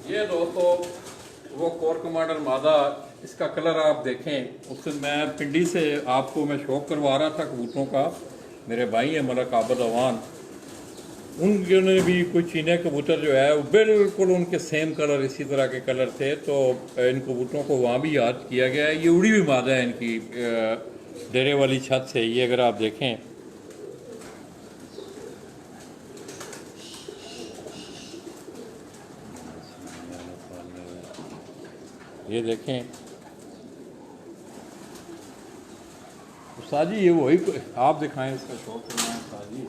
ये दोस्तों वो कोर कमांडर मादा, इसका कलर आप देखें। उससे मैं पिंडी से आपको मैं शौक करवा रहा था कबूतरों का। मेरे भाई हैं मलक आबद अवान, उनके भी कुछ चीने कबूतर जो है वो बिल्कुल उनके सेम कलर, इसी तरह के कलर थे। तो इन कबूतरों को वहाँ भी याद किया गया है। ये उड़ी हुई मादा है इनकी डेरे वाली छत से। ये अगर आप देखें, ये देखें उस्ताद जी, ये वही आप दिखाएं इसका शौक करना है उस्ताद जी।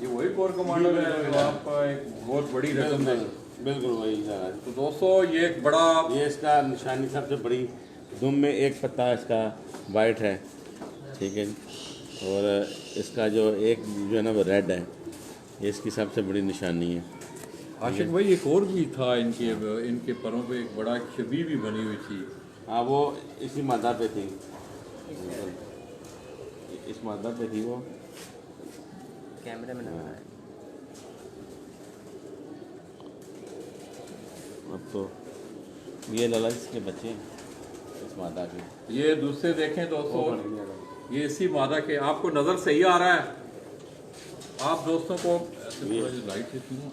ये वही कोर कमांडर है जो आपका एक बहुत बड़ी रकम है। बिल्कुल वही है। तो दोस्तों ये एक बड़ा, ये इसका निशानी सबसे बड़ी दुम में एक पत्ता इसका वाइट है, ठीक है। और इसका जो एक जो है ना वो रेड है, ये इसकी सबसे बड़ी निशानी है। आशिक भाई एक और भी था इनके परों पे एक बड़ा छवि भी बनी हुई थी। हाँ, वो इसी मादा पे थी, इस मादा पे थी वो। कैमरे में लगा है। अब तो ये लाला इसके बच्चे हैं इस मादा के। ये दूसरे देखें दोस्तों, ये इसी मादा के। आपको नज़र सही आ रहा है? आप दोस्तों को लाइट देती हूँ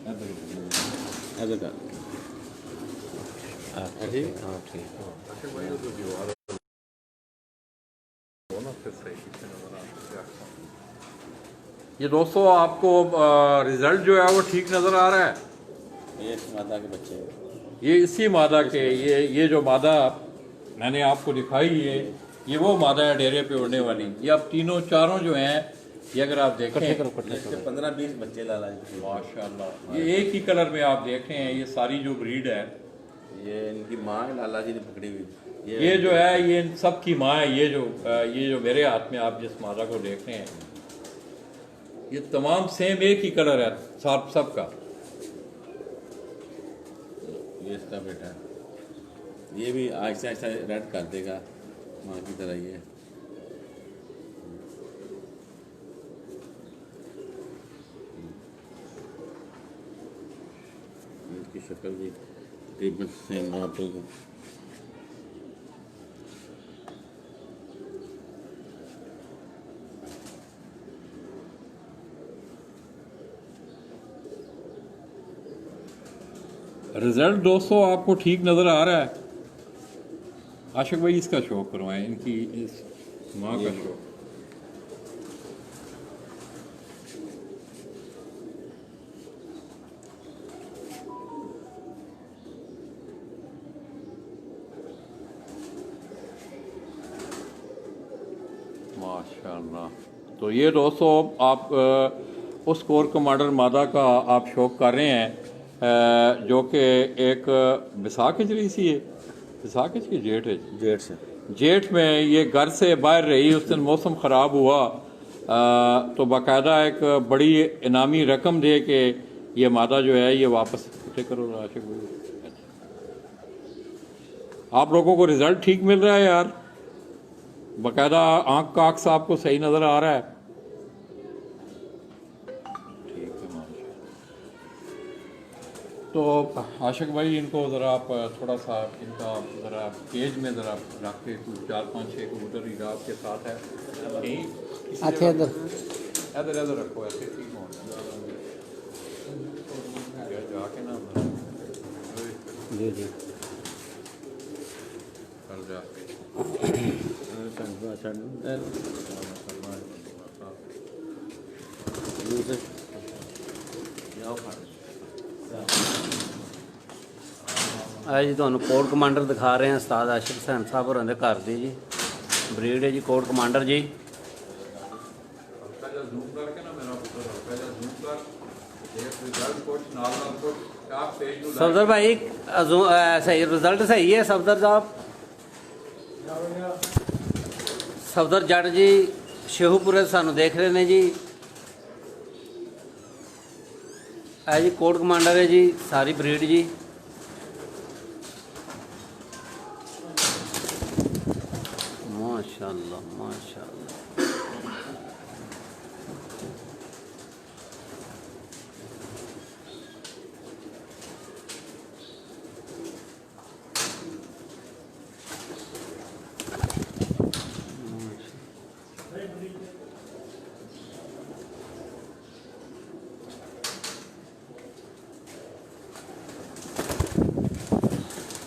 ये दोस्तों आपको रिजल्ट जो है वो ठीक नज़र आ रहा है। ये इस मादा के बच्चे हैं, ये इसी मादा के, ये जो मादा मैंने आपको दिखाई है, ये वो मादा है डेरे पे उड़ने वाली। ये अब तीनों चारों जो हैं, ये अगर आप देखें 15-20 बच्चे लाला जी माशाल्लाह। ये एक ही कलर में आप देख रहे हैं। ये सारी जो ब्रीड है, ये इनकी माँ है लाला जी ने पकड़ी हुई। ये जो है ये इन सब की माँ है। ये जो मेरे हाथ में आप जिस मादा को देख रहे हैं, ये तमाम सेम एक ही कलर है सब का। ये इसका बेटा है, ये भी आहिस्ता आहिस्ता रेड कर देगा माँ की तरह। ये इसकी शक्ल भी तकरीबन सेम आप लोगों को। रिजल्ट दोस्तों आपको ठीक नज़र आ रहा है? आशिक भाई इसका शौक करवाएं, इनकी इस माँ का शौक। माशाल्लाह। तो ये दोस्तों आप उस कोर कमांडर मादा का आप शौक कर रहे हैं, जो कि एक बैसाख हिजरी सी है, बैसाख की जेठ है, जेठ में ये घर से बाहर रही। उस दिन मौसम ख़राब हुआ तो बाकायदा एक बड़ी इनामी रकम दे के ये मादा जो है ये वापस इकट्ठे करो। आशिक भाई आप लोगों को रिजल्ट ठीक मिल रहा है यार? बाकायदा आँख का अक्स आपको सही नज़र आ रहा है? ठीक है। तो आशिक भाई इनको ज़रा आप थोड़ा सा इनका ज़रा केज में ज़रा रख के 4-5-6 कबूतर ही आपके साथ है। अच्छा, इधर इधर रखो, ऐसे ठीक हो जाके ना जी जी कर जाके आज जी ਤੁਹਾਨੂੰ ਕੋਡ ਕਮਾਂਡਰ ਦਿਖਾ ਰਹੇ ਹਾਂ ਉਸਤਾਦ ਆਸ਼ਿਕ ਹੁਸੈਨ ਸਾਹਿਬ ਹੋਰਾਂ ਦੇ ਘਰ ਦੀ ਜੀ ਬਰੀਡ ਹੈ ਜੀ ਕੋਡ ਕਮਾਂਡਰ ਜੀ। सफदर भाई सही रिजल्ट सही है सफदर साहब। सफदर जट जी शेहूपुरे सानू देख रहे हैं जी। है जी कोड कमांडर है जी, सारी ब्रीड जी। माशाल्लाह माशाल्लाह।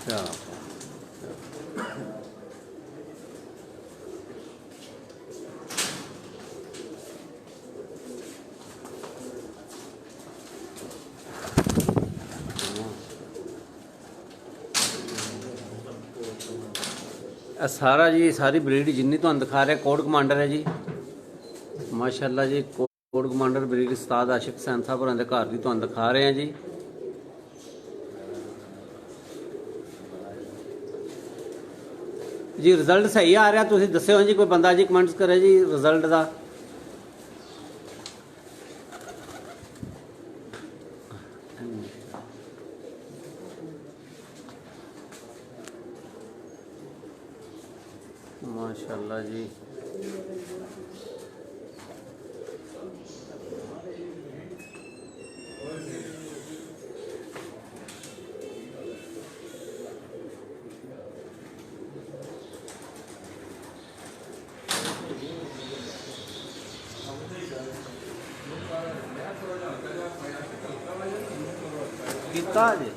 क्या सारा जी सारी ब्रीड जिन्नी तुहानू दिखा रहे कोड कमांडर है जी माशाल्लाह जी। कोड कमांडर ब्रीड उस्ताद आशिक हुसैन साहब होरां दे घर दी तुहानू दिखा रहे हैं जी। जी रिजल्ट सही आ रहा, तुसीं दस्सिओ जी, कोई बंदा जी कमेंट्स करे जी रिजल्ट दा। माशाल्लाह जी। कितना जी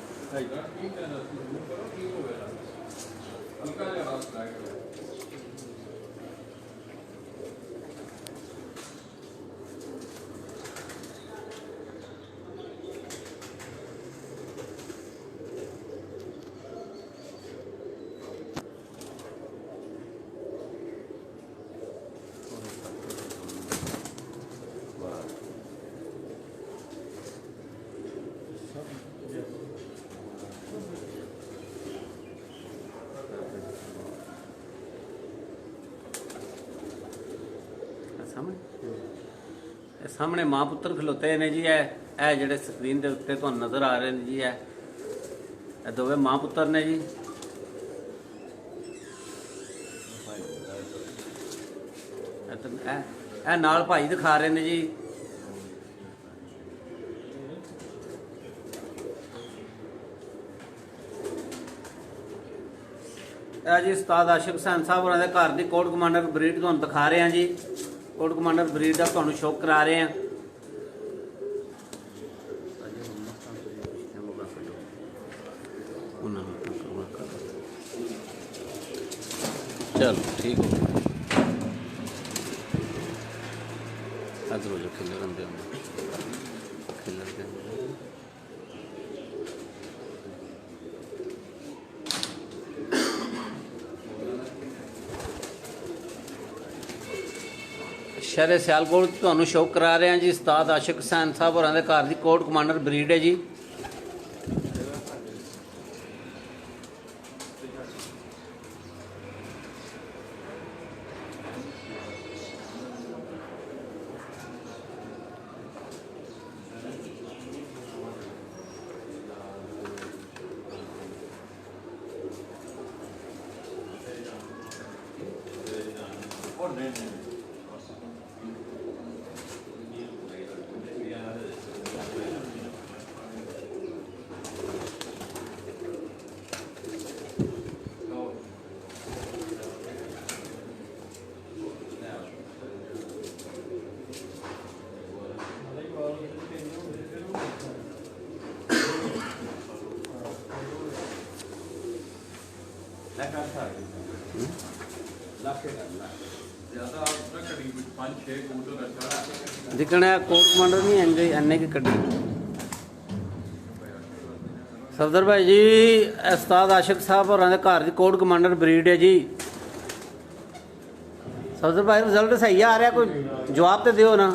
सामने मां पुत्र खलोते ने जी। है जेडे स्क्रीन के उत्ते तो नज़र आ रहे हैं जी। है दोवे मां पुत्र ने जी। है नाल भाई दिखा रहे हैं जी। जी उस्ताद आशिक हुसैन साहब होरां दे घर दी कोड कमांडर ब्रीड तुहानू दिखा रहे हैं जी। कोड कमांडर ब्रीड का तुहानू शौक करा रहे हैं। चलो ठीक हो जो खिलर खिलर के शहर सियालकोट तुहानू शौक करा रहे हैं जी। उस्ताद आशिक हुसैन साहब होरां दे घर दी कोड कमांडर ब्रीड है जी। दिखना कोट कमांडर नहीं एंगे एने की कड्डी सफदर भाई जी। उस्ताद आशिक साहब और घर की कोट कमांडर ब्रीड है जी। सफदर भाई रिजल्ट सही आ रहा, कोई जवाब तो दियो ना।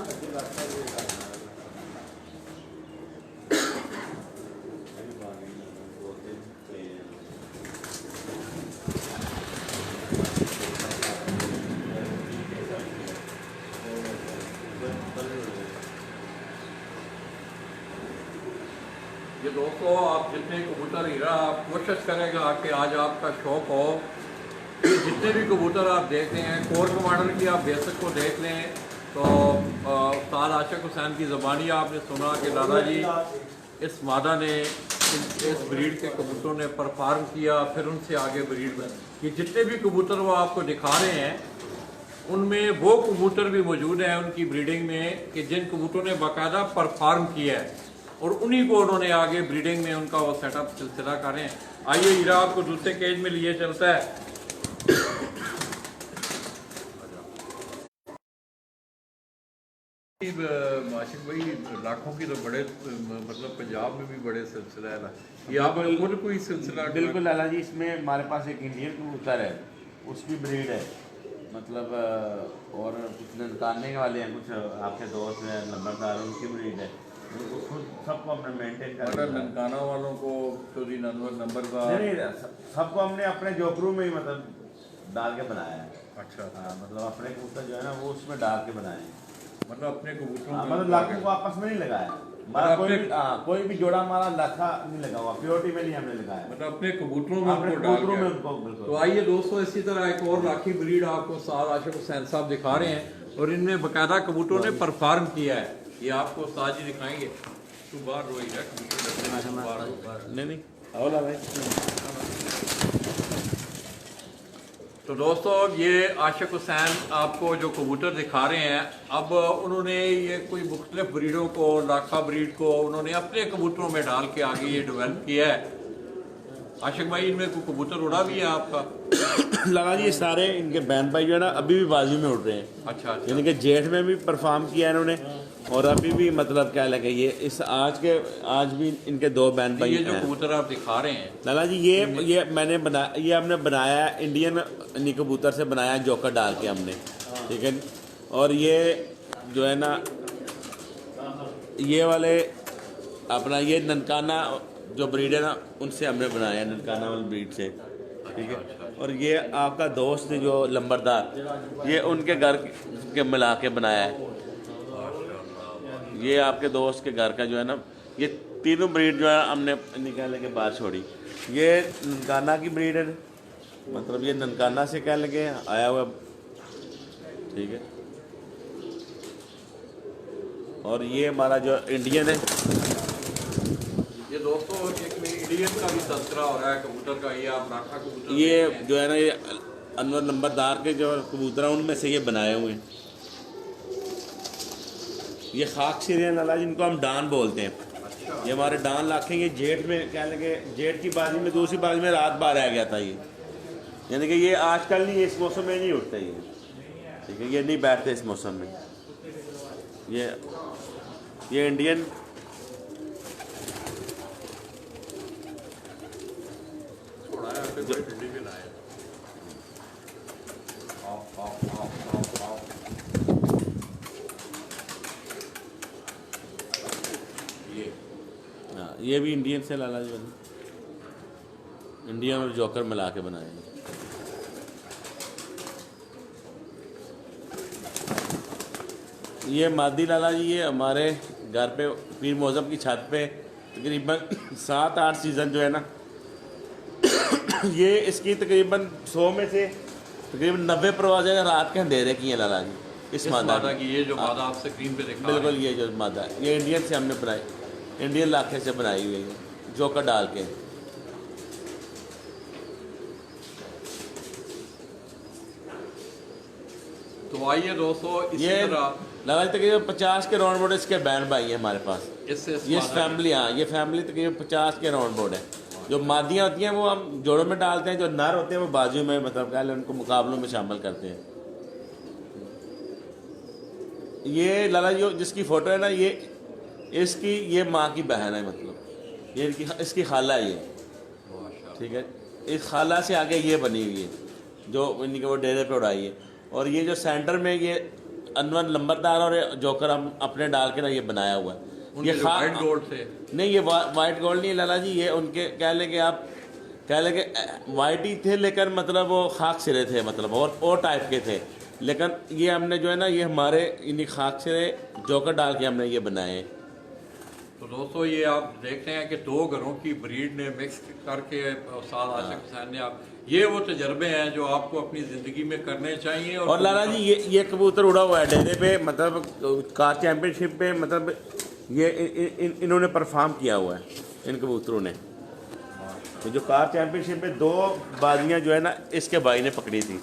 ये दोस्तों आप जितने कबूतर हीरा आप कोशिश करेगा कि आज आपका शौक हो ये जितने भी कबूतर आप देखते हैं, कोर कमांडर की आप बेसिक को देख लें तो उस्ताद आशिक हुसैन की ज़बानी आपने सुना कि दादा जी इस मादा ने इस ब्रीड के कबूतरों ने परफॉर्म किया, फिर उनसे आगे ब्रीड में ये जितने भी कबूतर वो आपको दिखा रहे हैं उनमें वो कबूतर भी मौजूद हैं उनकी ब्रीडिंग में कि जिन कबूतरों ने बाकायदा परफॉर्म किया है और उन्हीं को उन्होंने आगे ब्रीडिंग में उनका वो सेटअप सिलसिला कर रहे हैं। आइए हीरा आपको दूसरे केज में लिए चलता है। माशिक भाई लाखों की तो बड़े मतलब पंजाब में भी बड़े सिलसिला है ना, ये आप खुद कोई सिलसिला? बिल्कुल लाला जी, इसमें हमारे पास एक इंडियन कबूतर है, उसकी ब्रीड है मतलब, और कुछ ननकाने वाले हैं, कुछ आपके दोस्त हैं नंबरदार, उनकी ब्रीड है। उसको सबको हमने मेंटेन कर मतलब ननकाना वालों को चौधरी नंबरदार नहीं, सबको हमने अपने जोकरू में ही मतलब डाल के बनाया है। अच्छा, हाँ, मतलब अपने कबूतर जो है ना वो उसमें डाल के बनाए हैं। मतलब अपने कबूतरों हाँ, में मतलब लाखों को आपस में नहीं लगाया हमारा, कोई भी जोड़ा हमारा लाखा नहीं लगा हुआ, प्योरिटी में नहीं हमने लगाया, मतलब अपने कबूतरों में अपने उनको डाल कबूतरों में के। उनको बिल्कुल। तो आइए दोस्तों, इसी तरह एक और लाखी ब्रीड आपको उस्ताद आशिक हुसैन साहब दिखा रहे हैं और इनमें बाकायदा कबूतरों ने परफॉर्म किया है। ये आपको उस्ताद जी दिखाएंगे। तू बाहर रोई है कबूतर नहीं अवला भाई। तो दोस्तों, ये आशिक हुसैन आपको जो कबूतर दिखा रहे हैं, अब उन्होंने ये कोई मुख्तलिफ ब्रीडों को, लाखा ब्रीड को उन्होंने अपने कबूतरों में डाल के आगे ये डेवलप किया है। आशिक भाई, इनमें कोई कबूतर उड़ा भी है आपका? लगा जी, सारे इनके बहन भाई जो है ना अभी भी बाजू में उड़ रहे हैं। अच्छा, यानी कि जेठ में भी परफॉर्म किया इन्होंने और अभी भी मतलब क्या लगे ये इस आज भी इनके दो बहन भाई ये जो हैं। कबूतर आप दिखा रहे हैं लाला जी, ये मैंने बनाया, ये हमने बनाया है इंडियन कबूतर से बनाया है, जोकर डाल के हमने, ठीक है। और ये जो है ना ये वाले अपना ये ननकाना जो ब्रीड है ना उनसे हमने बनाया है, ननकाना वाली ब्रीड से, ठीक है। और ये आपका दोस्त जो लंबरदार, ये उनके घर के मिला के बनाया है। ये आपके दोस्त के घर का जो है ना, ये तीनों ब्रीड जो है हमने निकालने के बाद छोड़ी। ये ननकाना की ब्रीड है, मतलब ये ननकाना से कह लगे आया हुआ, ठीक है। और ये हमारा जो इंडियन है, ये दोस्तों एक इंडियन का भी तस्करा हो रहा है कबूतर का। ये आप राखा कबूतर ये जो है ना ये अनवर नंबरदार के जो कबूतर हैं उनमें से ये बनाए हुए हैं। ये खाक सिरे लाला जिनको हम डान बोलते हैं, ये हमारे डान लाखे। ये जेठ में क्या लगे, जेठ की बाजी में दूसरी बाजी में रात बार आ गया था ये, यानी कि ये आजकल नहीं, इस मौसम में नहीं उठते ये, ठीक है। ये नहीं बैठते इस मौसम में। ये इंडियन ये भी इंडियन से लाला जी बने, इंडियन और जोकर मिला के बनाए हैं। ये मादी लाला जी, ये हमारे घर पे पीर मौजम की छत पे तकरीबन 7-8 सीज़न जो है ना ये इसकी तकरीबन 100 में से तकरीबन 90 परवाज़ें रात के अंधेरे की हैं लाला जी, इस मादा की। ये जो मादा आप स्क्रीन पे देखा बिल्कुल, ये जो मादा है ये इंडियन से हमने बनाई, इंडियन लाखे से बनाई हुई है, जोकर डाल के। तो आइए दोस्तों, इसी ये तरह लगा तकरीबन 50 के राउंड बोर्ड इसके बहन भाई है हमारे पास। ये फैमिली, हाँ ये फैमिली तकरीबन 50 के राउंड बोर्ड है। जो मादियाँ होती हैं वो हम जोड़ों में डालते हैं, जो नर होते हैं वो बाजू में, मतलब क्या उनको मुकाबलों में शामिल करते हैं। ये लाला जी जिसकी फ़ोटो है ना, ये इसकी ये माँ की बहन है, मतलब ये इसकी खाला है ये, ठीक है। इस खाला से आगे ये बनी हुई है जो इनके वो डेरे पे उड़ाई है। और ये जो सेंटर में ये अनवर नंबरदार और जोकर हम अपने डाल के ना ये बनाया हुआ है। ये वाइट गोल्ड से नहीं, ये वाइट गोल्ड नहीं लाला जी, ये उनके कह लेंगे आप, कह लेंगे वाइट ही थे लेकिन मतलब वो खाक सिरे थे, मतलब और टाइप के थे। लेकिन ये हमने जो है ना, ये हमारे इन्हीं खाक सिरे जोकर डाल के हमने ये बनाए हैं। तो दोस्तों ये आप देख रहे हैं कि दो घरों की ब्रीड ने मिक्स करके उस्ताद आशिक हुसैन ने आप ये वो तजर्बे हैं जो आपको अपनी ज़िंदगी में करने चाहिए। और लाला जी ये कबूतर उड़ा हुआ है डेरे पे, मतलब कार चैंपियनशिप पे, मतलब ये इन्होंने परफॉर्म किया हुआ है इन कबूतरों ने। तो जो कार चैंपियनशिप में 2 बाजियां जो है ना इसके भाई ने पकड़ी थी,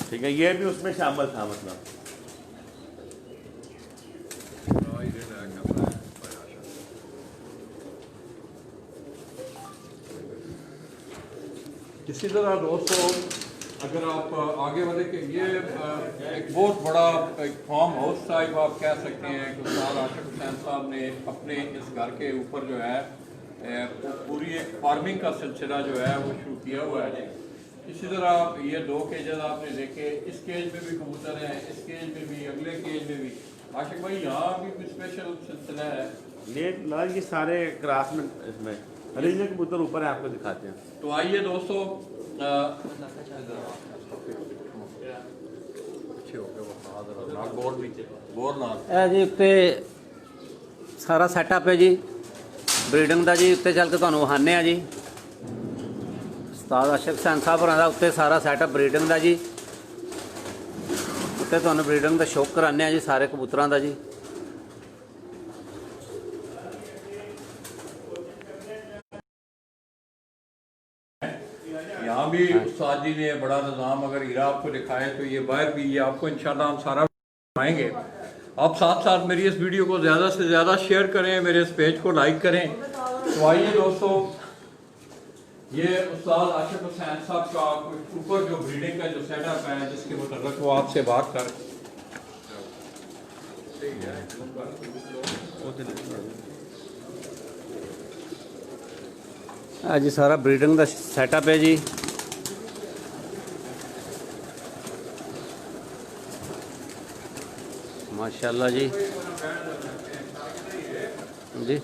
ठीक है, ये भी उसमें शामिल था। मतलब इसी तरह दोस्तों अगर आप आगे बढ़े कि ये एक बहुत बड़ा एक फार्म हाउस टाइप आप कह सकते हैं कि उस्ताद आशिक हुसैन साहब ने अपने इस घर के ऊपर जो है पूरी एक फार्मिंग का सिलसिला जो है वो शुरू किया हुआ है। इसी तरह ये 2 केजेस आपने देखे, इस केज में भी कबूतर हैं, इस केज में भी, अगले केज में भी। आशिक भाई यहाँ भी कोई स्पेशल सिलसिला है? ये सारे क्रास में इसमें ओरिजिनल कबूतर ऊपर है, आपको दिखाते हैं। तो आइए दोस्तों ਇਹ ਜੀ ਉੱਤੇ ਸਾਰਾ ਸੈਟਅਪ ਹੈ ਜੀ ਬਰੀਡਿੰਗ ਦਾ ਜੀ। ਉੱਤੇ ਚੱਲ ਕੇ ਤੁਹਾਨੂੰ ਵਿਖਾਉਂਦੇ ਆ ਜੀ ਉਸਤਾਦ ਆਸ਼ਿਕ ਹੁਸੈਨ ਸਾਹਿਬ ਹੋਰਾਂ ਦਾ ਉੱਤੇ ਸਾਰਾ ਸੈਟਅਪ ਬਰੀਡਿੰਗ ਦਾ ਜੀ। ਉੱਤੇ ਤੁਹਾਨੂੰ ਬਰੀਡਿੰਗ ਦਾ ਸ਼ੌਕ ਕਰਾਉਂਦੇ ਆ ਜੀ ਸਾਰੇ ਕਬੂਤਰਾਂ ਦਾ ਜੀ। यहाँ भी उस्ताद जी ने बड़ा निज़ाम अगर हीरा आपको दिखाए तो ये बाहर भी, ये आपको इंशाल्लाह हम सारा दिखाएंगे। आप साथ साथ मेरी इस वीडियो को ज़्यादा से ज़्यादा शेयर करें, मेरे इस पेज को लाइक करें। तो आइए दोस्तों ये उस्ताद आशिक हुसैन साहब का ऊपर जो ब्रीडिंग का जो सेटअप है जिसके मुतल्लिक़ वो आपसे बात कर जी सारा ब्रीडिंग का सैटअप है जी। माशाल्लाह जी जी।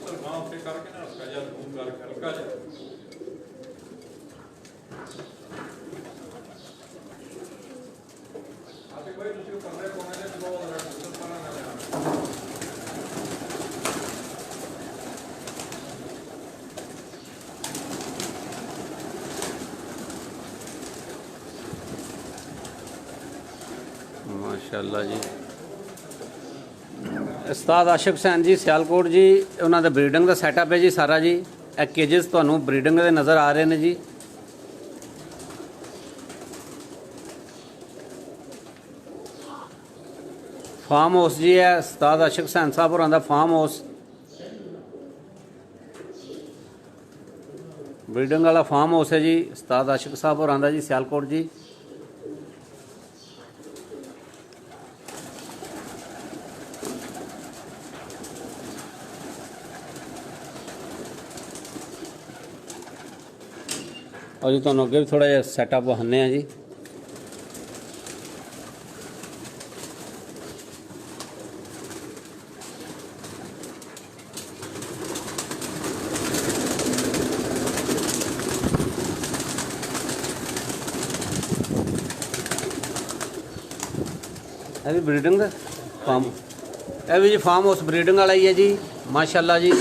माशाल्लाह जी उस्ताद आशिक हुसैन जी सियालकोट जी, उन्होंने ब्रीडिंग का सैटअप है जी सारा जी। एक केजेस तो ब्रीडिंग के नज़र आ रहे हैं जी। फार्म हाउस जी है उस्ताद आशिक हुसैन साहब होरां दा फार्म हाउस, ब्रीडिंग वाला फार्म हाउस है जी उस्ताद आशिक साहब होरां दा जी सियालकोट जी। और जी तुहानूं अगे भी थोड़ा जिहा सैटअप विखाने हैं जी। ਇਹ ਵੀ ब्रीडिंग ਦਾ फार्म, ਇਹ भी जी फार्म हाउस ब्रीडिंग वाला ही है जी। माशाल्लाह जी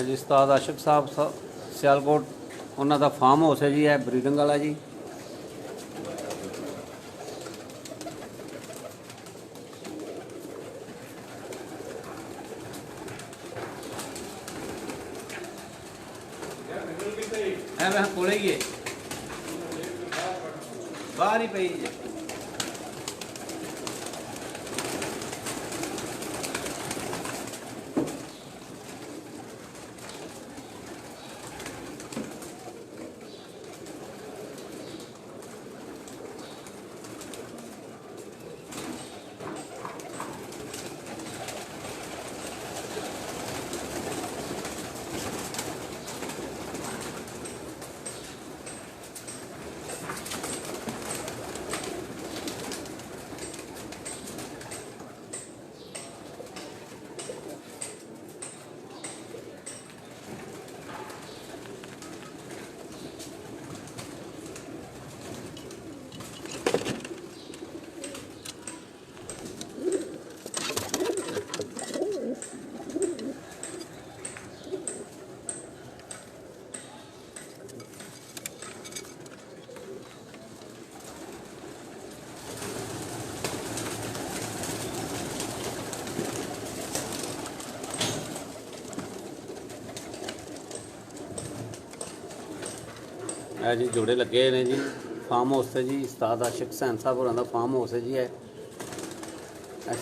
जी उस्ताद आशिक साहब सियालकोट उन्होंने फार्म हाउस है जी, है ब्रीडिंग वाला जी। मैं कोले ही है बाहर ही पई है। ਇਹ ਜੀ ਜੋੜੇ ਲੱਗੇ ਹੋਏ ਨੇ ਜੀ ਫਾਰਮ ਹਾਊਸ ਤੇ ਜੀ ਉਸਤਾਦ ਆਸ਼ਿਕ ਹੁਸੈਨ ਸਾਹਿਬ ਹੋਰਾਂ ਦਾ ਫਾਰਮ ਹਾਊਸ ਹੈ ਜੀ ਇਹ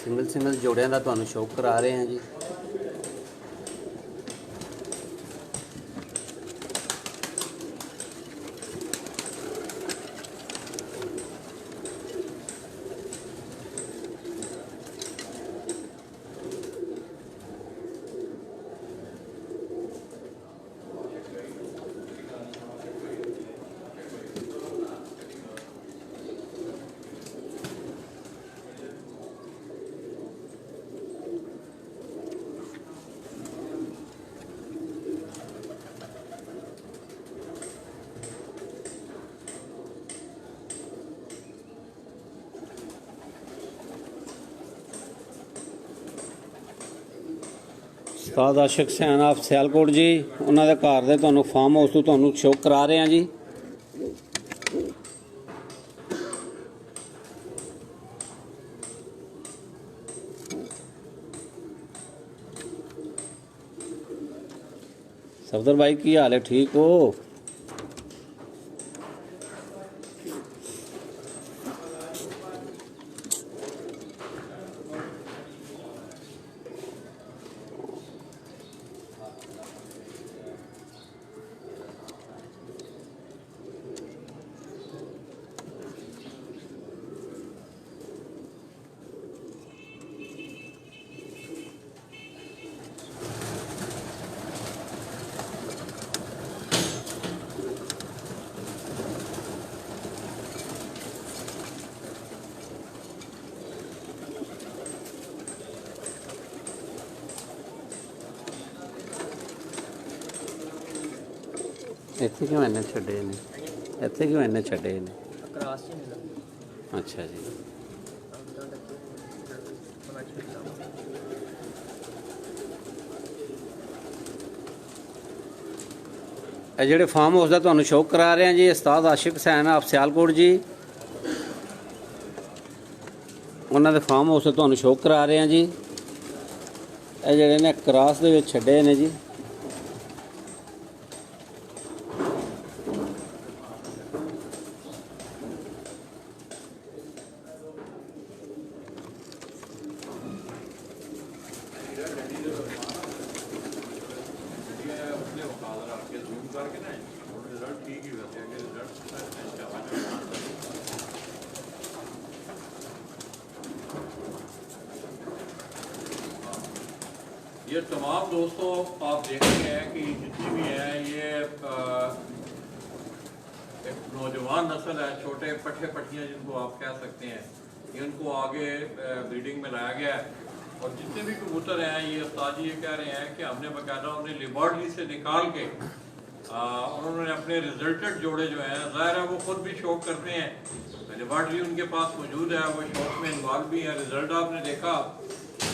ਸਿੰਗਲ ਜੋੜਿਆਂ ਦਾ ਤੁਹਾਨੂੰ ਸ਼ੌਕ ਕਰਾ ਰਹੇ ਹਾਂ ਜੀ। ਉਸਤਾਦ ਆਸ਼ਿਕ ਹੁਸੈਨ ਆਫ ਸਿਆਲਕੋਟ ਜੀ, ਉਹਨਾਂ ਦੇ ਘਰ ਦੇ ਤੁਹਾਨੂੰ ਫਾਰਮ ਹਾਊਸ ਤੋਂ ਤੁਹਾਨੂੰ ਸ਼ੌਕ ਕਰਾ ਰਹੇ ਹਾਂ ਜੀ। सफदर भाई की हाल है, ठीक हो? ਇੱਥੇ ਕਿਉਂ ਇੰਨੇ ਛੱਡੇ ਨੇ? ਇੱਥੇ ਕਿਉਂ ਇੰਨੇ ਛੱਡੇ ਨੇ? ਅੱਛਾ ਜੀ। ਇਹ ਜਿਹੜੇ ਫਾਰਮ ਹਾਊਸ ਦਾ ਤੁਹਾਨੂੰ ਸ਼ੌਕ ਕਰਾ ਰਹੇ ਹਾਂ ਜੀ ਉਸਤਾਦ ਆਸ਼ਿਕ ਹੁਸੈਨ ਆਫ ਸਿਆਲਕੋਟ ਜੀ, ਉਹਨਾਂ ਦੇ ਫਾਰਮ ਹਾਊਸ ਤੋਂ ਤੁਹਾਨੂੰ ਸ਼ੌਕ ਕਰਾ ਰਹੇ ਹਾਂ ਜੀ। ਇਹ ਜਿਹੜੇ ਨੇ ਕਰਾਸ ਦੇ ਵਿੱਚ ਛੱਡੇ ਨੇ ਜੀ। ये तमाम दोस्तों आप देख रहे हैं कि जितनी भी हैं ये एक नौजवान नस्ल है, छोटे पट्टे पट्टियाँ जिनको आप कह सकते हैं, इनको आगे ब्रीडिंग में लाया गया है। और जितने भी कबूतर हैं ये उस्ताद जी ये कह रहे हैं कि हमने बाकायदा उन्हें लेबॉर्ट्री से निकाल के उन्होंने अपने रिजल्टेड जोड़े जो हैं, ज़ाहिर है वो खुद भी शौक करते हैं, लेबॉर्ट्री उनके पास मौजूद है, वो शौक में इन्वॉल्व भी है। रिजल्ट आपने देखा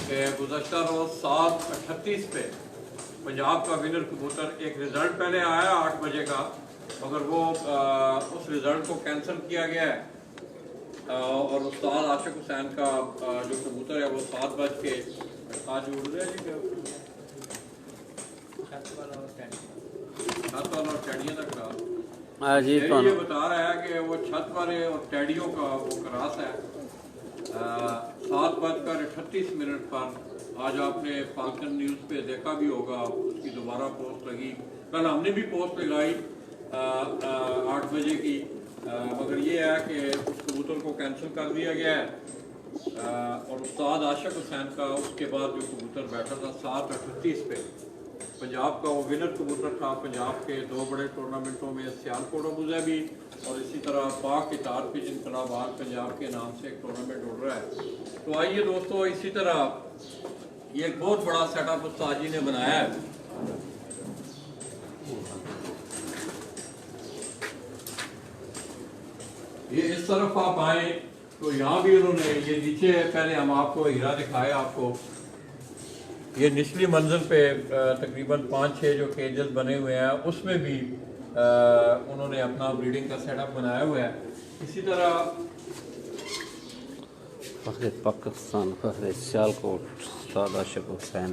कि गुज़श्ता रोज़ 7:38 पे पंजाब का विनर कबूतर एक रिज़ल्ट पहले आया 8 बजे का, मगर वो उस रिज़ल्ट को कैंसिल किया गया है और उस्ताद आशिक हुसैन का जो कबूतर है वो 7 बज के आज उड़ रहे हैं जी, छत वाला और टैडियों का क्रॉस जी ये बता रहा है कि वो छत वाले और टैडियों का वो क्रॉस है। 7:38 पर आज आपने फाल्कन न्यूज़ पे देखा भी होगा, उसकी दोबारा पोस्ट लगी, कल हमने भी पोस्ट लगाई 8 बजे की, मगर ये है कि उस कबूतर को कैंसिल कर दिया गया है और उस्ताद आशिक हुसैन का उसके बाद जो कबूतर बैठा था 7:38 पे पंजाब का वो विनर कबूतर था। पंजाब के 2 बड़े टूर्नामेंटों में सियालकोट अबूधाबी और इसी तरह पाक इतार पिच इनकलाबाद पंजाब के नाम से एक टूर्नामेंट उड़ रहा है। तो आइए दोस्तों, इसी तरह ये एक बहुत बड़ा सेटअप उस्ताद जी ने बनाया है। ये इस तरफ आप आए तो यहाँ भी उन्होंने ये नीचे पहले हम आपको हीरा दिखाए, आपको ये निचली मंजिल पे तकरीबन 5-6 जो केजेस बने हुए हैं उसमें भी उन्होंने अपना ब्रीडिंग का सेटअप बनाया हुआ है। इसी तरह फख्र पाकिस्तान फख्र सियालकोट उस्ताद आशिक हुसैन।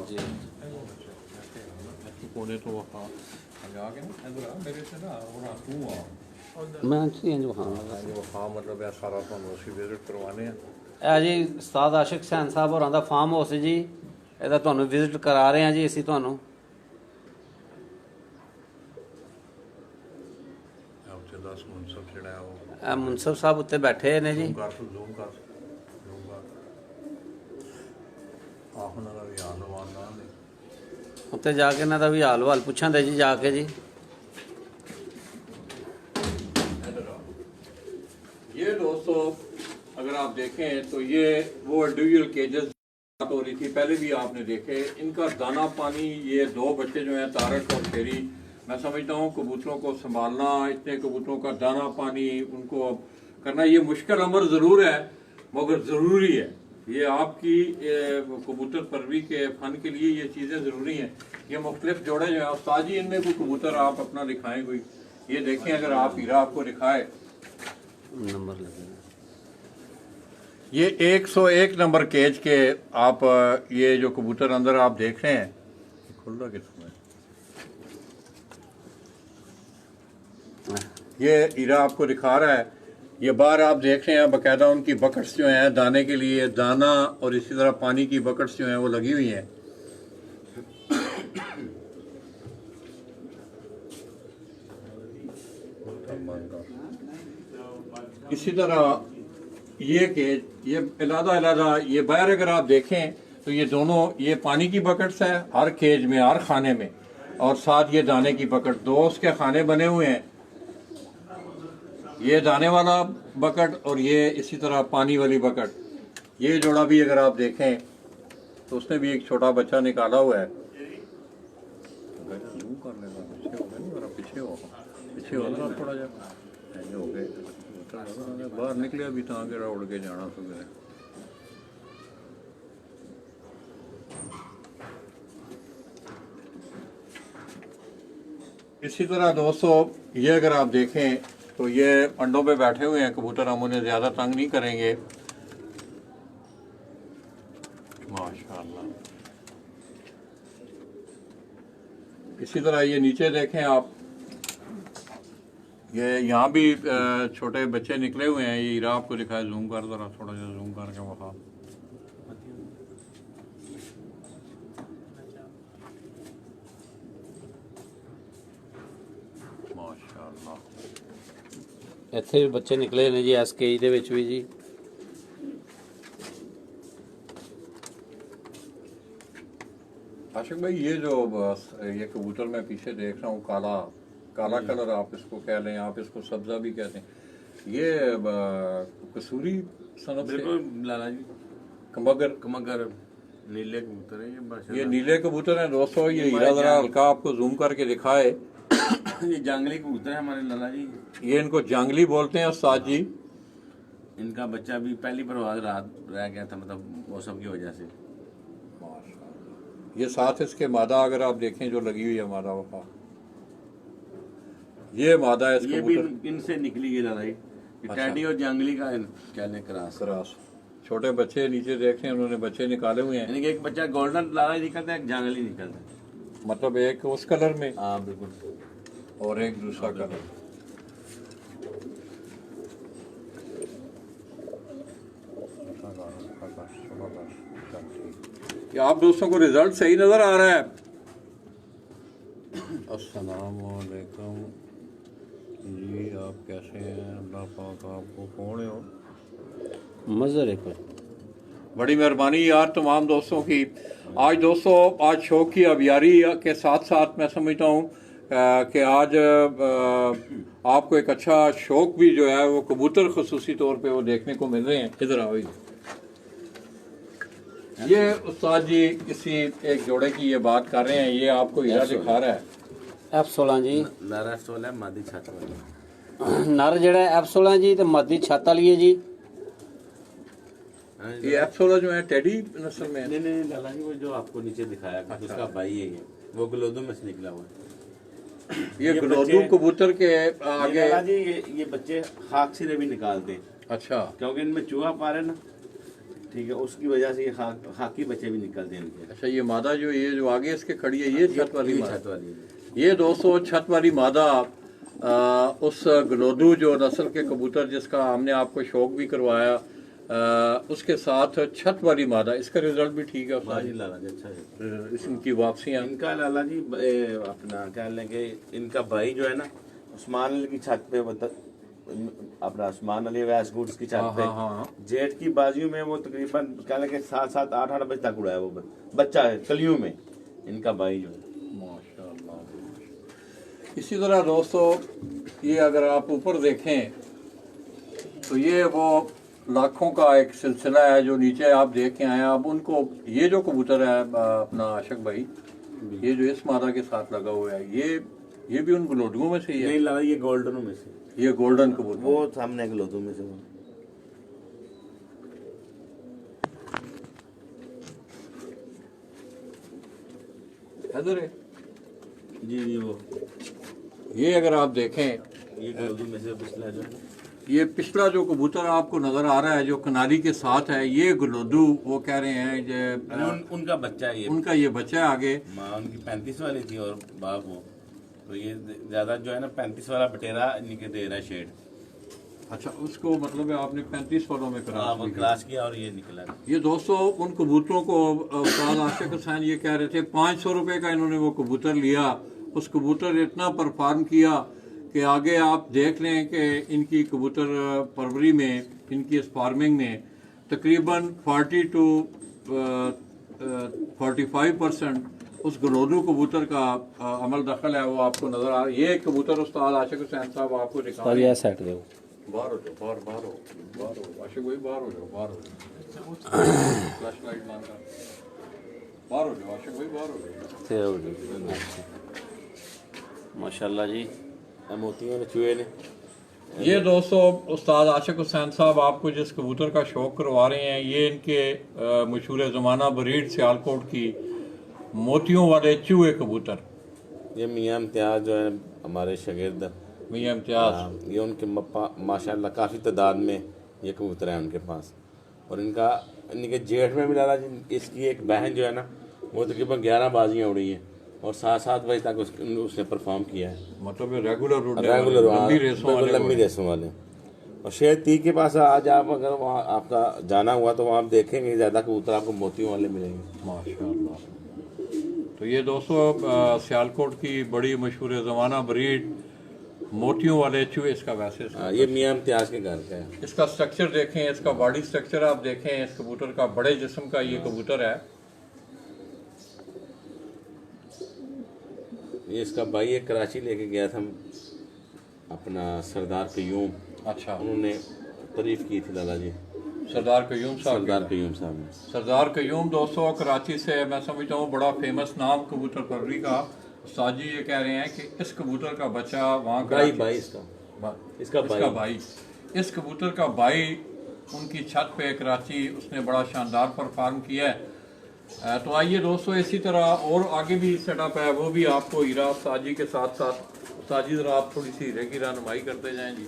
जी कोने तो वहाँ आगे ना इधर आ मेरे से ना वहाँ तू आ मैं चेंज हाँ वहाँ मतलब ये सारा ਤੁਹਾਨੂੰ ਅਸੀਂ ਵਿਜ਼ਿਟ ਕਰਵਾਣੇ ਆ ਇਹ ਜੀ ਉਸਤਾਦ ਆਸ਼ਿਕ ਹੁਸੈਨ ਸਾਹਿਬ ਹੋਰਾਂ ਦਾ ਫਾਰਮ ਹਾਊਸ ਜੀ, ਇਹਦਾ ਤੁਹਾਨੂੰ ਵਿਜ਼ਿਟ ਕਰਾ ਰਹੇ ਹਾਂ ਜੀ ਅਸੀਂ ਤੁਹਾਨੂੰ। ਉੱਥੇ 10 ਮੁਨਸਬ ਜਿਹੜਾ ਹੈ ਉਹ ਇਹ ਮੁਨਸਬ ਸਾਹਿਬ ਉੱਤੇ ਬੈਠੇ ਨੇ ਜੀ। ਜ਼ੂਮ ਕਰ ਆਹ ਉਹਨਾਂ ਦਾ ਵੀ ਹਾਲ ਵਾਲਾ ਨੇ ਉੱਤੇ ਜਾ ਕੇ ਇਹਨਾਂ ਦਾ ਵੀ ਹਾਲ ਵਾਲ ਪੁੱਛਾਂਦੇ ਜੀ ਜਾ ਕੇ ਜੀ। ये दोस्तों अगर आप देखें तो ये वो इंडिविजुअल केजेस हो रही थी पहले भी आपने देखे, इनका दाना पानी, ये दो बच्चे जो हैं तारक और शेरी, मैं समझता हूँ कबूतरों को संभालना, इतने कबूतरों का दाना पानी उनको करना ये मुश्किल अमर ज़रूर है मगर ज़रूरी है। ये आपकी कबूतर परवरी के फन के लिए ये चीज़ें ज़रूरी हैं। ये मुख्तलिफ जोड़े जो हैं उस्ताद जी, इनमें कोई कबूतर आप अपना दिखाएं कोई, ये देखें अगर आप हीरा आपको दिखाए नंबर लगेगा ये 101 नंबर केज के आप ये जो कबूतर अंदर आप देख रहे हैं खुल रहा कितना ये हीरा आपको दिखा रहा है। ये बाहर आप देख रहे हैं बाकायदा उनकी बकेट्स जो हैं दाने के लिए, दाना और इसी तरह पानी की बकेट्स जो हैं वो लगी हुई हैं। इसी तरह ये केज ये अलग-अलग ये बाहर अगर आप देखें तो ये दोनों ये पानी की बकेट्स है हर केज में हर खाने में, और साथ ये दाने की बकेट, दो उसके खाने बने हुए हैं, ये दाने वाला बकेट और ये इसी तरह पानी वाली बकेट। ये जोड़ा भी अगर आप देखें तो उसने भी एक छोटा बच्चा निकाला हुआ है। पीछे हो ना थोड़ा जा हो गए बाहर निकले अभी तो आगे उड़ के जाना सुबह। इसी तरह दोस्तों ये अगर आप देखें तो ये अंडों पे बैठे हुए हैं कबूतर, हम उन्हें ज्यादा तंग नहीं करेंगे माशाल्लाह। इसी तरह ये नीचे देखें आप, ये यहाँ भी छोटे बच्चे निकले हुए हैं। ये हीरा आपको दिखाया, जूम कर जरा थोड़ा सा जूम करके वहाँ माशाल्लाह ਇੱਥੇ ਵੀ ਬੱਚੇ ਨਿਕਲੇ ਨੇ ਜੀ ਇਸ ਕੇਜ ਦੇ ਵਿੱਚ ਵੀ ਜੀ। आशिक भाई ये जो ये कबूतर मैं पीछे देख रहा हूँ काला काला कलर आप इसको कह लें, आप इसको सब्जा भी कहते हैं, ये कसूरी सनत से बिल्कुल लाला जी, कमगर कमगर नीले कबूतर है ये नीले कबूतर हैं दोस्तों। ये हीरा जरा हल्का आपको जूम करके दिखाए, ये जंगली कबूतर है हमारे लाला जी, ये इनको जांगली बोलते हैं उस्ताद जी। इनका बच्चा भी पहली परवाज रात रह गया था, मतलब मौसम की वजह से। ये साथ इसके मादा अगर आप देखें जो लगी हुई है मादा वफा, ये मादा है इस ये भी कबूतर इनसे निकली है लाला जी, टैडी और जंगली का क्या लें क्रॉस। क्रास। छोटे बच्चे नीचे देख रहे हैं, उन्होंने बच्चे निकाले हुए हैं, यानी कि एक बच्चा गोल्डन लाला निकलता है, एक जंगली निकलता है, मतलब एक उस कलर में हाँ बिल्कुल, और एक दूसरा कलर। क्या आप दोस्तों को रिजल्ट सही नजर आ रहा है? अस्सलाम वालेकुम जी, आप कैसे हैं? अल्लाह पाक आपको कौन हो? मज़र है कोई। बड़ी मेहरबानी यार तमाम दोस्तों की। आज दोस्तों आज शौक की अबियारी के साथ साथ मैं समझता हूँ कि आज आपको एक अच्छा शौक भी जो है वो कबूतर खसूसी तौर पे वो देखने को मिल रहे हैं। इधर आओ। ये उस्ताद जी किसी एक जोड़े की ये बात कर रहे हैं, ये आपको हीरा दिखा रहा है। F16 जी नारा स्टोल है, मादी छत वाला नर ਜਿਹੜਾ F16 जी ਤੇ ਮਾਦੀ ਛੱਤ ਵਾਲੀ ਹੈ जी। ये F16 जो है टेडी नस्ल में है। नहीं नहीं लाला जी, वो जो आपको नीचे दिखाया उसका भाई है, ये वो गलोदू में से निकला हुआ है। ये गलोदू कबूतर के ये आगे लाला जी ये बच्चे खाक सिरे भी निकालते हैं, अच्छा क्योंकि इनमें चूहा पारे ना, ठीक है, उसकी वजह से ये खाकी बच्चे भी निकलते हैं इनके। अच्छा, ये मादा जो ये जो आगे इसके खड़ी है ये छत वाली ये मादा। छत वाली है। ये दोस्तों छत वाली मादा उस गलोदू जो नस्ल के कबूतर जिसका हमने आपको शौक भी करवाया, उसके साथ छत वाली मादा, इसका रिजल्ट भी ठीक है बाजी लाला जी अच्छा है। इनकी वापसियाँ। इनका लाला जी अपना क्या लेंगे, इनका भाई जो है ना उस्मान अली की छत पे अपना उस्मान अली वैस गुड्स की छत पे जेठ की बाजियों में वो तकरीबन क्या लेंगे 7-8 बजे तक उड़ा है। वो बच्चा है कलियों में इनका भाई जो है। माशाल्लाह। इसी तरह दोस्तों ये अगर आप ऊपर देखें तो ये वो लाखों का एक सिलसिला है जो नीचे आप देख के आए हैं। अब उनको ये जो कबूतर है अपना आशिक भाई, ये जो इस मादा के साथ लगा हुआ है, ये भी उन गलोडुओं में से ही है? नहीं लाला, ये गोल्डनों में से, ये गोल्डन कबूतर वो सामने गलोदू में से वो। इधर है जी वो ये अगर आप देखें ये गलोदू में से पिछला जो है, ये पिछला जो कबूतर आपको नजर आ रहा है जो कनाली के साथ है, ये गलोदू वो कह रहे हैं जो उनका बच्चा है ये। उनका ये बच्चा है आगे। माँ उनकी 35 वाली थी और बाप वो, तो ये ज्यादा जो है ना 35 वाला बटेरा इनके दे रहा है शेड। अच्छा, उसको मतलब है आपने 35 वालों में क्लास किया और ये निकला। ये दोस्तों उन कबूतरों को उस्ताद आशिक हुसैन ये कह रहे थे 500 रुपए का इन्होंने वो कबूतर लिया। उस कबूतर ने इतना परफॉर्म किया कि आगे आप देख लें कि इनकी कबूतर परवरी में, इनकी इस फार्मिंग में तकरीबन 40 to 45% उस गलोदू कबूतर का अमल दखल है, वो आपको नजर आ रहा है। ये कबूतर उस्ताद आशिक हुसैन साहब आपको दिखा रहे हैं। बाहर हो जाओ, बाहर हो आशिक भाई, बाहर हो जाओ, बाहर हो जाओ, फ्लैश लाइट मांगा, बाहर हो जाओ आशिक भाई, बाहर हो जाओ। माशाल्लाह जी, मोतियों ने चूहे ने। ये दोस्तों उस्ताद आशिक हुसैन साहब आपको जिस कबूतर का शौक करवा रहे हैं, ये इनके मशहूर ज़माना ब्रीड सियालकोट की मोतियों वाले चूहे कबूतर। ये मियाँ इम्तियाज जो है हमारे शागिर्द, मियाँ इम्तियाज, ये उनके माशाल्लाह काफ़ी तादाद में ये कबूतर है उनके पास। और इनके जेठ में मिला रहा, इसकी एक बहन जो है ना वो तकरीबन 11 बाजियाँ उड़ी हैं और 7-7 बजे तक उसने परफॉर्म किया है। मतलब रेगुलर लंबी रेसों रेसों वाले। और शेर ती के पास आज आप अगर वहाँ आपका जाना हुआ तो वहाँ आप देखेंगे ज़्यादा कबूतर आपको मोतियों वाले मिलेंगे माशाल्लाह। तो ये दोस्तों सियालकोट की बड़ी मशहूर ज़माना ब्रीड मोतियों वाले चूहे, इसका वैसे ये मियाँ इम्तियाज के घर का है। इसका स्ट्रक्चर देखें, इसका बॉडी स्ट्रक्चर आप देखें, इस कबूतर का बड़े जिस्म का ये कबूतर है। ये इसका भाई एक कराची लेके गया था अपना सरदार कयूम। अच्छा, उन्होंने तारीफ की थी लाला जी, सरदार कयूम साहब। सरदार कयूम साहब ने। सरदार कयूम दोस्तों कराची से मैं समझता हूँ बड़ा फेमस नाम कबूतर परवरी का। उस्ताद जी ये कह रहे हैं कि इस कबूतर का बच्चा वहाँ भाई इसका भाई इस कबूतर का भाई उनकी छत पे कराची उसने बड़ा शानदार परफॉर्म किया है। तो आइए दोस्तों, इसी तरह और आगे भी सेटअप है, वो भी आपको हीरा उस्ताद जी के साथ साथ। उस्ताद जी जरा आप थोड़ी सी हीरे की रहनुमाई करते जाएं जी।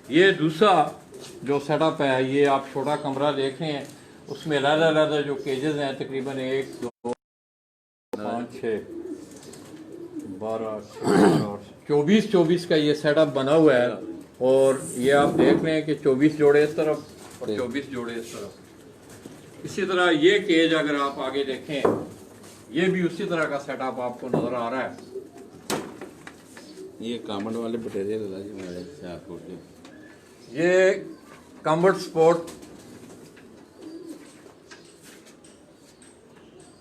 ये दूसरा जो सेटअप है, ये आप छोटा कमरा देख रहे हैं, उसमें अलग-अलग जो केजेस हैं तकरीबन 1 2 5 6 12 24 का ये सेटअप बना हुआ है। और ये आप देख रहे हैं कि 24 जोड़े इस तरफ और 24 जोड़े इस तरफ। इसी तरह ये केज अगर आप आगे देखें, ये भी उसी तरह का सेटअप आपको नजर आ रहा है। ये कामड़ वाले बटेरे लाला जी हमारे सियालकोट के। ये कॉम्बर्ट स्पोर्ट,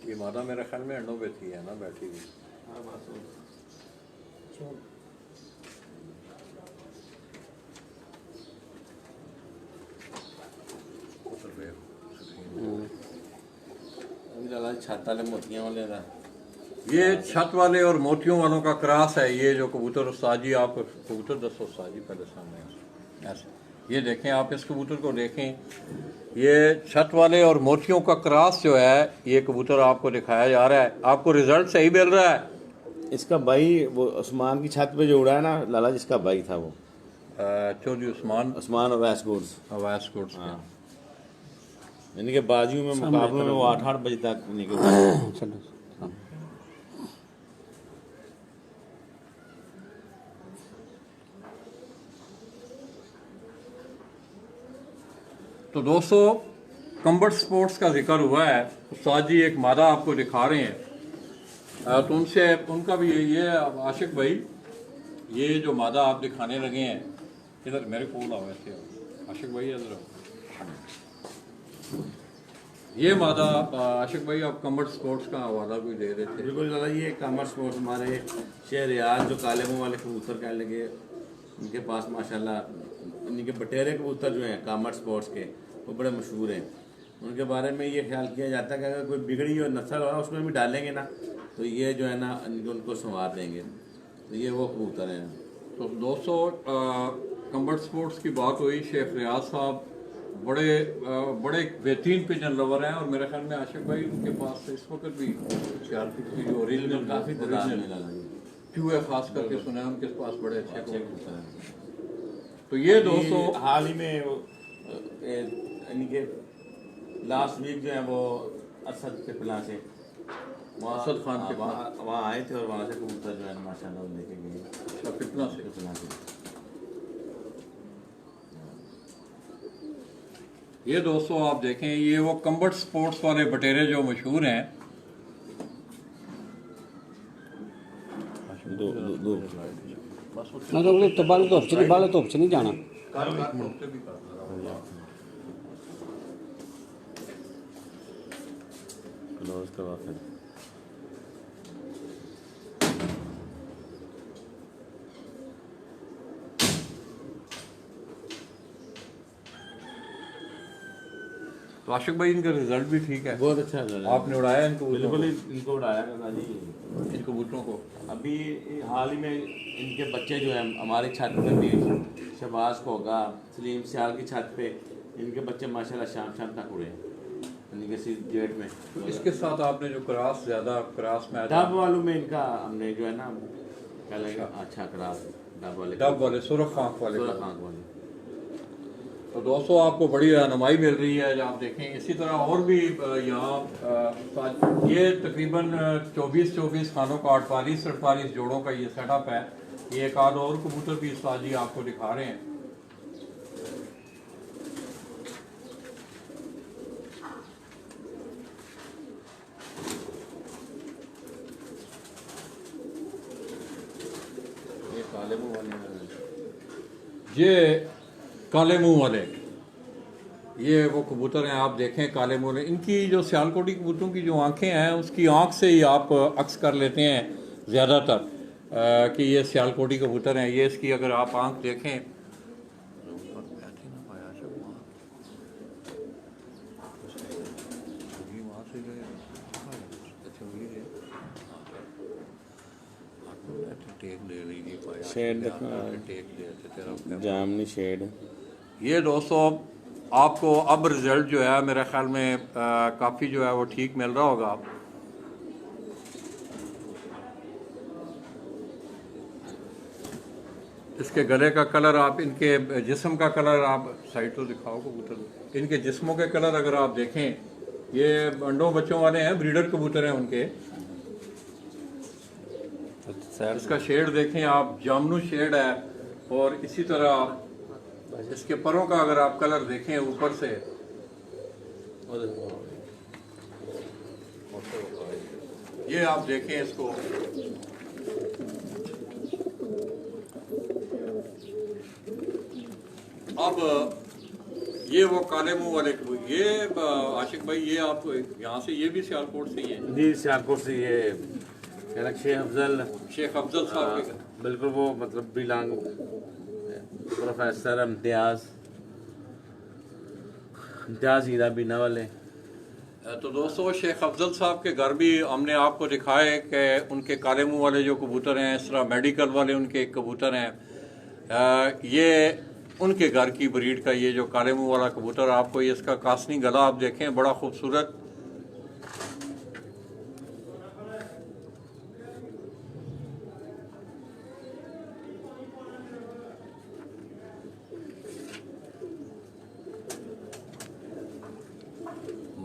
ये मादा मेरे ख्याल में अंडों पे थी, है ना, बैठी हुई। छत वाले मोतियां वाले था। ये छत वाले और मोतियों वालों का क्रॉस है। ये जो कबूतर उस्ताद जी, आप कबूतर दसो उस्ताद जी पहले सामने ऐसे, ये देखें आप इस कबूतर को देखें, ये छत वाले और मोतियों का क्रॉस जो है ये कबूतर आपको दिखाया जा रहा है। आपको रिजल्ट सही मिल रहा है। इसका भाई वो उस्मान की छत पे जो उड़ा है ना लाला, जिसका भाई था वो चौधरी उस्मान उस्मान अवैस गुड्स। अवैस गुड्स हाँ, यानी कि बाजू में मुकाबले में वो 8-8 बजे तक यानी कि चलो तो दोस्तों कंबट स्पोर्ट्स का जिक्र हुआ है। उस्ताद जी एक मादा आपको दिखा रहे हैं, तो उनसे उनका भी ये आशिक भाई, ये जो मादा आप दिखाने लगे हैं, इधर मेरे को आओ ऐसे आओ। आशिक भाई इधर आओ। ये मादा आशिक भाई आप कंबट स्पोर्ट्स का हवाला कोई दे रहे थे। बिल्कुल दादा, ये कॉमर्स स्पोर्ट्स हमारे शहर रियाज जो काले मुंह वाले कबूतर कह लगे, उनके पास माशाल्लाह इनके बटेरे कबूतर जो हैं कॉमर्स स्पोर्ट्स के वो बड़े मशहूर हैं। उनके बारे में ये ख्याल किया जाता है कि अगर कोई बिगड़ी और नस्ल हो उसमें भी डालेंगे ना तो ये जो है ना उनको संवार देंगे। तो ये वो कबूतर हैं। तो दोस्तों कंबट स्पोर्ट्स की बात हुई, शेख रियाज साहब बड़े बेहतरीन पिजन लवर हैं, और मेरे ख्याल में आशिक भाई उनके पास इस वक्त भी जो ओरिजिनल काफ़ी तादाद में लगा चूहे खास करके सुना है उनके पास बड़े अच्छे कबूतर हैं। तो ये दोस्तों हाल ही में वो यानी कि लास्ट वीक जो है वो असद के पिला से असद खान के वहाँ आए थे और वहाँ से कबूतर जो है माशाल्लाह वो लेके गए कितना से पिला से। ये दोस्तों आप देखें, ये वो कंबट स्पोर्ट्स वाले बटेरे जो मशहूर हैं। मतलब तो बाल धुप च नहीं जाना। क्लोज करवा फिर। तो आशिक भाई इनका रिजल्ट भी ठीक है, बहुत अच्छा है। आपने उड़ाया इनको? बिल्कुल इनको उड़ाया दादा जी, इन कबूतरों को। अभी हाल ही में इनके बच्चे जो हैं हमारी छत पे भी, शहबाज को होगा, सलीम सियाल की छत पे इनके बच्चे माशाल्लाह शाम तक उड़े यानी कि जेट में। तो इसके साथ आपने जो क्रास में डब वालों में इनका हमने जो है ना क्या लगे अच्छा क्रास डब वाले सुरख आंख वाले। आँख वाले। तो दोस्तों आपको बड़ी रहनुमाई मिल रही है। आप देखें इसी तरह और भी यहाँ ये तकरीबन 24 खानों का 48 जोड़ों का ये सेटअप है। ये एक आध और कबूतर भी उस्ताद जी आपको दिखा रहे हैं। ये काले मुंह वाले ये काले मुंह वाले, ये वो कबूतर हैं। आप देखें काले मुंह वाले, इनकी जो सियालकोटी कबूतरों की जो आंखें हैं उसकी आंख से ही आप अक्स कर लेते हैं ज़्यादातर कि ये सियालकोटी कबूतर हैं। ये इसकी अगर आप आंख देखें शेड जामनी शेड। ये दोस्तों आपको अब रिज़ल्ट जो है मेरे ख्याल में काफ़ी जो है वो ठीक मिल रहा होगा। इसके गले का कलर, आप इनके जिस्म का कलर, आप साइड तो दिखाओ कबूतर। इनके जिस्मों के कलर अगर आप देखें, ये अंडों बच्चों वाले हैं, ब्रीडर कबूतर हैं उनके। इसका शेड देखें आप, जामनू शेड है। और इसी तरह इसके परों का अगर आप कलर देखें ऊपर से, ये आप देखें इसको, अब ये वो काले मुंह वाले कबूतर। ये आशिक भाई ये आप यहाँ से, ये भी सियालकोट से ही है जी, सियालकोट से ये शेख अफजल साहब के। बिल्कुल वो मतलब बिलांग प्रोफेसर इम्तियाज हीरा बीना वाले। तो दोस्तों शेख अफजल साहब के घर भी हमने आपको दिखाए कि उनके काले मुंह वाले जो कबूतर हैं, इस तरह मेडिकल वाले उनके एक कबूतर हैं। ये उनके घर की ब्रीड का ये जो काले मुंह वाला कबूतर, आपको ये इसका कासनी गला आप देखें, बड़ा खूबसूरत।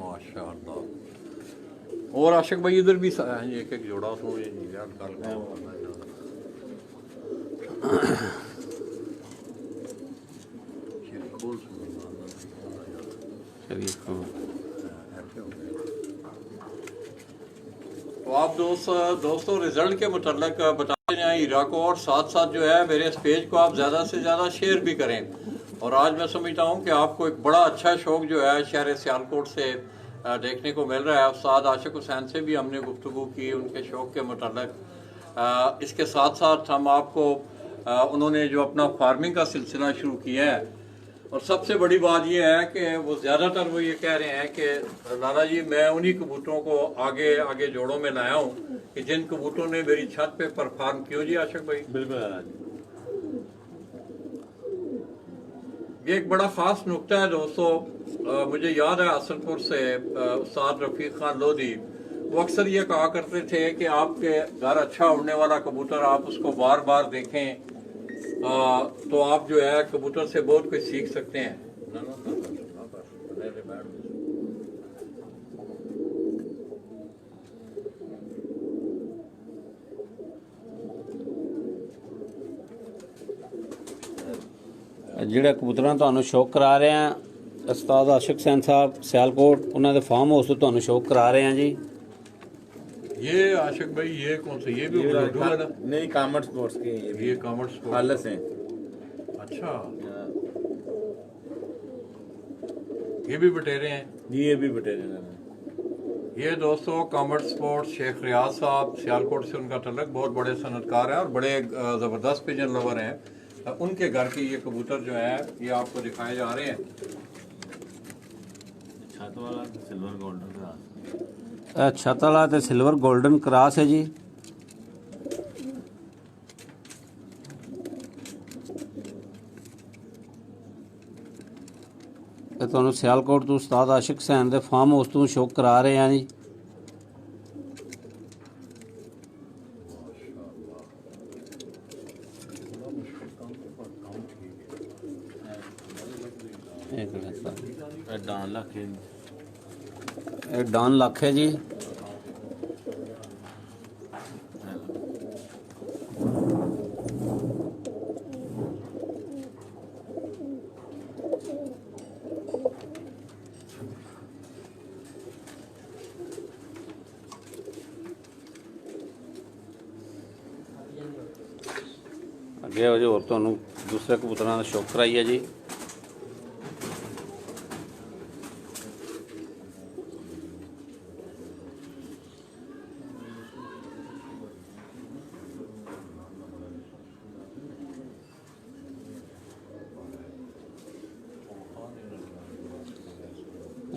माशाल्लाह। और आशिक भाई इधर भी एक एक जोड़ा तो ये यार कल का चलिए तो आप दोस्तों रिजल्ट के मुतल्लिक बताते जाएं हीरा को, और साथ साथ जो है मेरे इस पेज को आप ज़्यादा से ज़्यादा शेयर भी करें। और आज मैं समझता हूँ कि आपको एक बड़ा अच्छा शौक़ जो है शहर सियालकोट से देखने को मिल रहा है। उस्ताद आशिक हुसैन से भी हमने गुफ्तगू की उनके शौक़ के मुतल्लिक। इसके साथ साथ हम आपको उन्होंने जो अपना फार्मिंग का सिलसिला शुरू किया है, और सबसे बड़ी बात यह है कि वो ज़्यादातर वो ये कह रहे हैं कि लाला जी मैं उन्हीं कबूतरों को आगे आगे जोड़ों में लाया हूँ कि जिन कबूतरों ने मेरी छत पे परफॉर्म किया। जी आशिक भाई बिल्कुल। ये एक बड़ा ख़ास नुक्ता है दोस्तों। मुझे याद है असलपुर से उस्ताद रफ़ीक खान लोधी वो अक्सर ये कहा करते थे कि आपके घर अच्छा उड़ने वाला कबूतर आप उसको बार बार देखें तो आप जो है कबूतर से बहुत कुछ सीख सकते हैं। ਜਿਹੜੇ ਕਬੂਤਰਾਂ ਤੁਹਾਨੂੰ ਸ਼ੌਕ ਕਰਾ ਰਹੇ ਆ ਉਸਤਾਦ ਆਸ਼ਿਕ ਹੁਸੈਨ ਸਾਹਿਬ ਸਿਆਲਕੋਟ ਉਹਨਾਂ ਦੇ ਫਾਰਮ ਹਾਊਸ ਤੋਂ ਤੁਹਾਨੂੰ ਸ਼ੌਕ ਕਰਾ ਰਹੇ ਆ ਜੀ। ये आशिक भाई ये कौन सा ये भी उर्दू है ना? नहीं, कॉमर्स स्पोर्ट्स के ये कॉमर्स हालत है। अच्छा ये भी बटेरे हैं जी, ये भी बटेरे हैं। ये दोस्तों कॉमर्स स्पोर्ट्स शेख रियाज साहब सियालकोट से उनका तल्लक, बहुत बड़े सनतकार हैं और बड़े ज़बरदस्त पिजन लवर हैं। उनके घर के ये कबूतर जो है ये आपको दिखाए जा रहे हैं। छत वाला सिल्वर गोल्डन क्रास, ਇਹ ਛੱਤ ਵਾਲਾ ਤੇ ਸਿਲਵਰ 골ਡਨ ਕਰਾਸ ਹੈ ਜੀ। ਇਹ ਤੁਹਾਨੂੰ ਸਿਆਲਕੋਟ ਤੋਂ ਉਸਤਾਦ ਆਸ਼ਿਕ ਹੁਸੈਨ ਦੇ ਫਾਰਮ ਹਾਊਸ ਤੋਂ ਸ਼ੌਕ ਕਰਾ ਰਹੇ ਆ ਜੀ। डान लाखे ਇਹ ਡਾਨ ਲੱਖ ਹੈ ਜੀ। ਅੱਗੇ ਹੋ ਜੀ ਹੋਰ ਤੁਹਾਨੂੰ ਦੂਸਰੇ ਕਬੂਤਰਾਂ ਦਾ ਸ਼ੌਕ ਕਰਾਈਏ ਜੀ।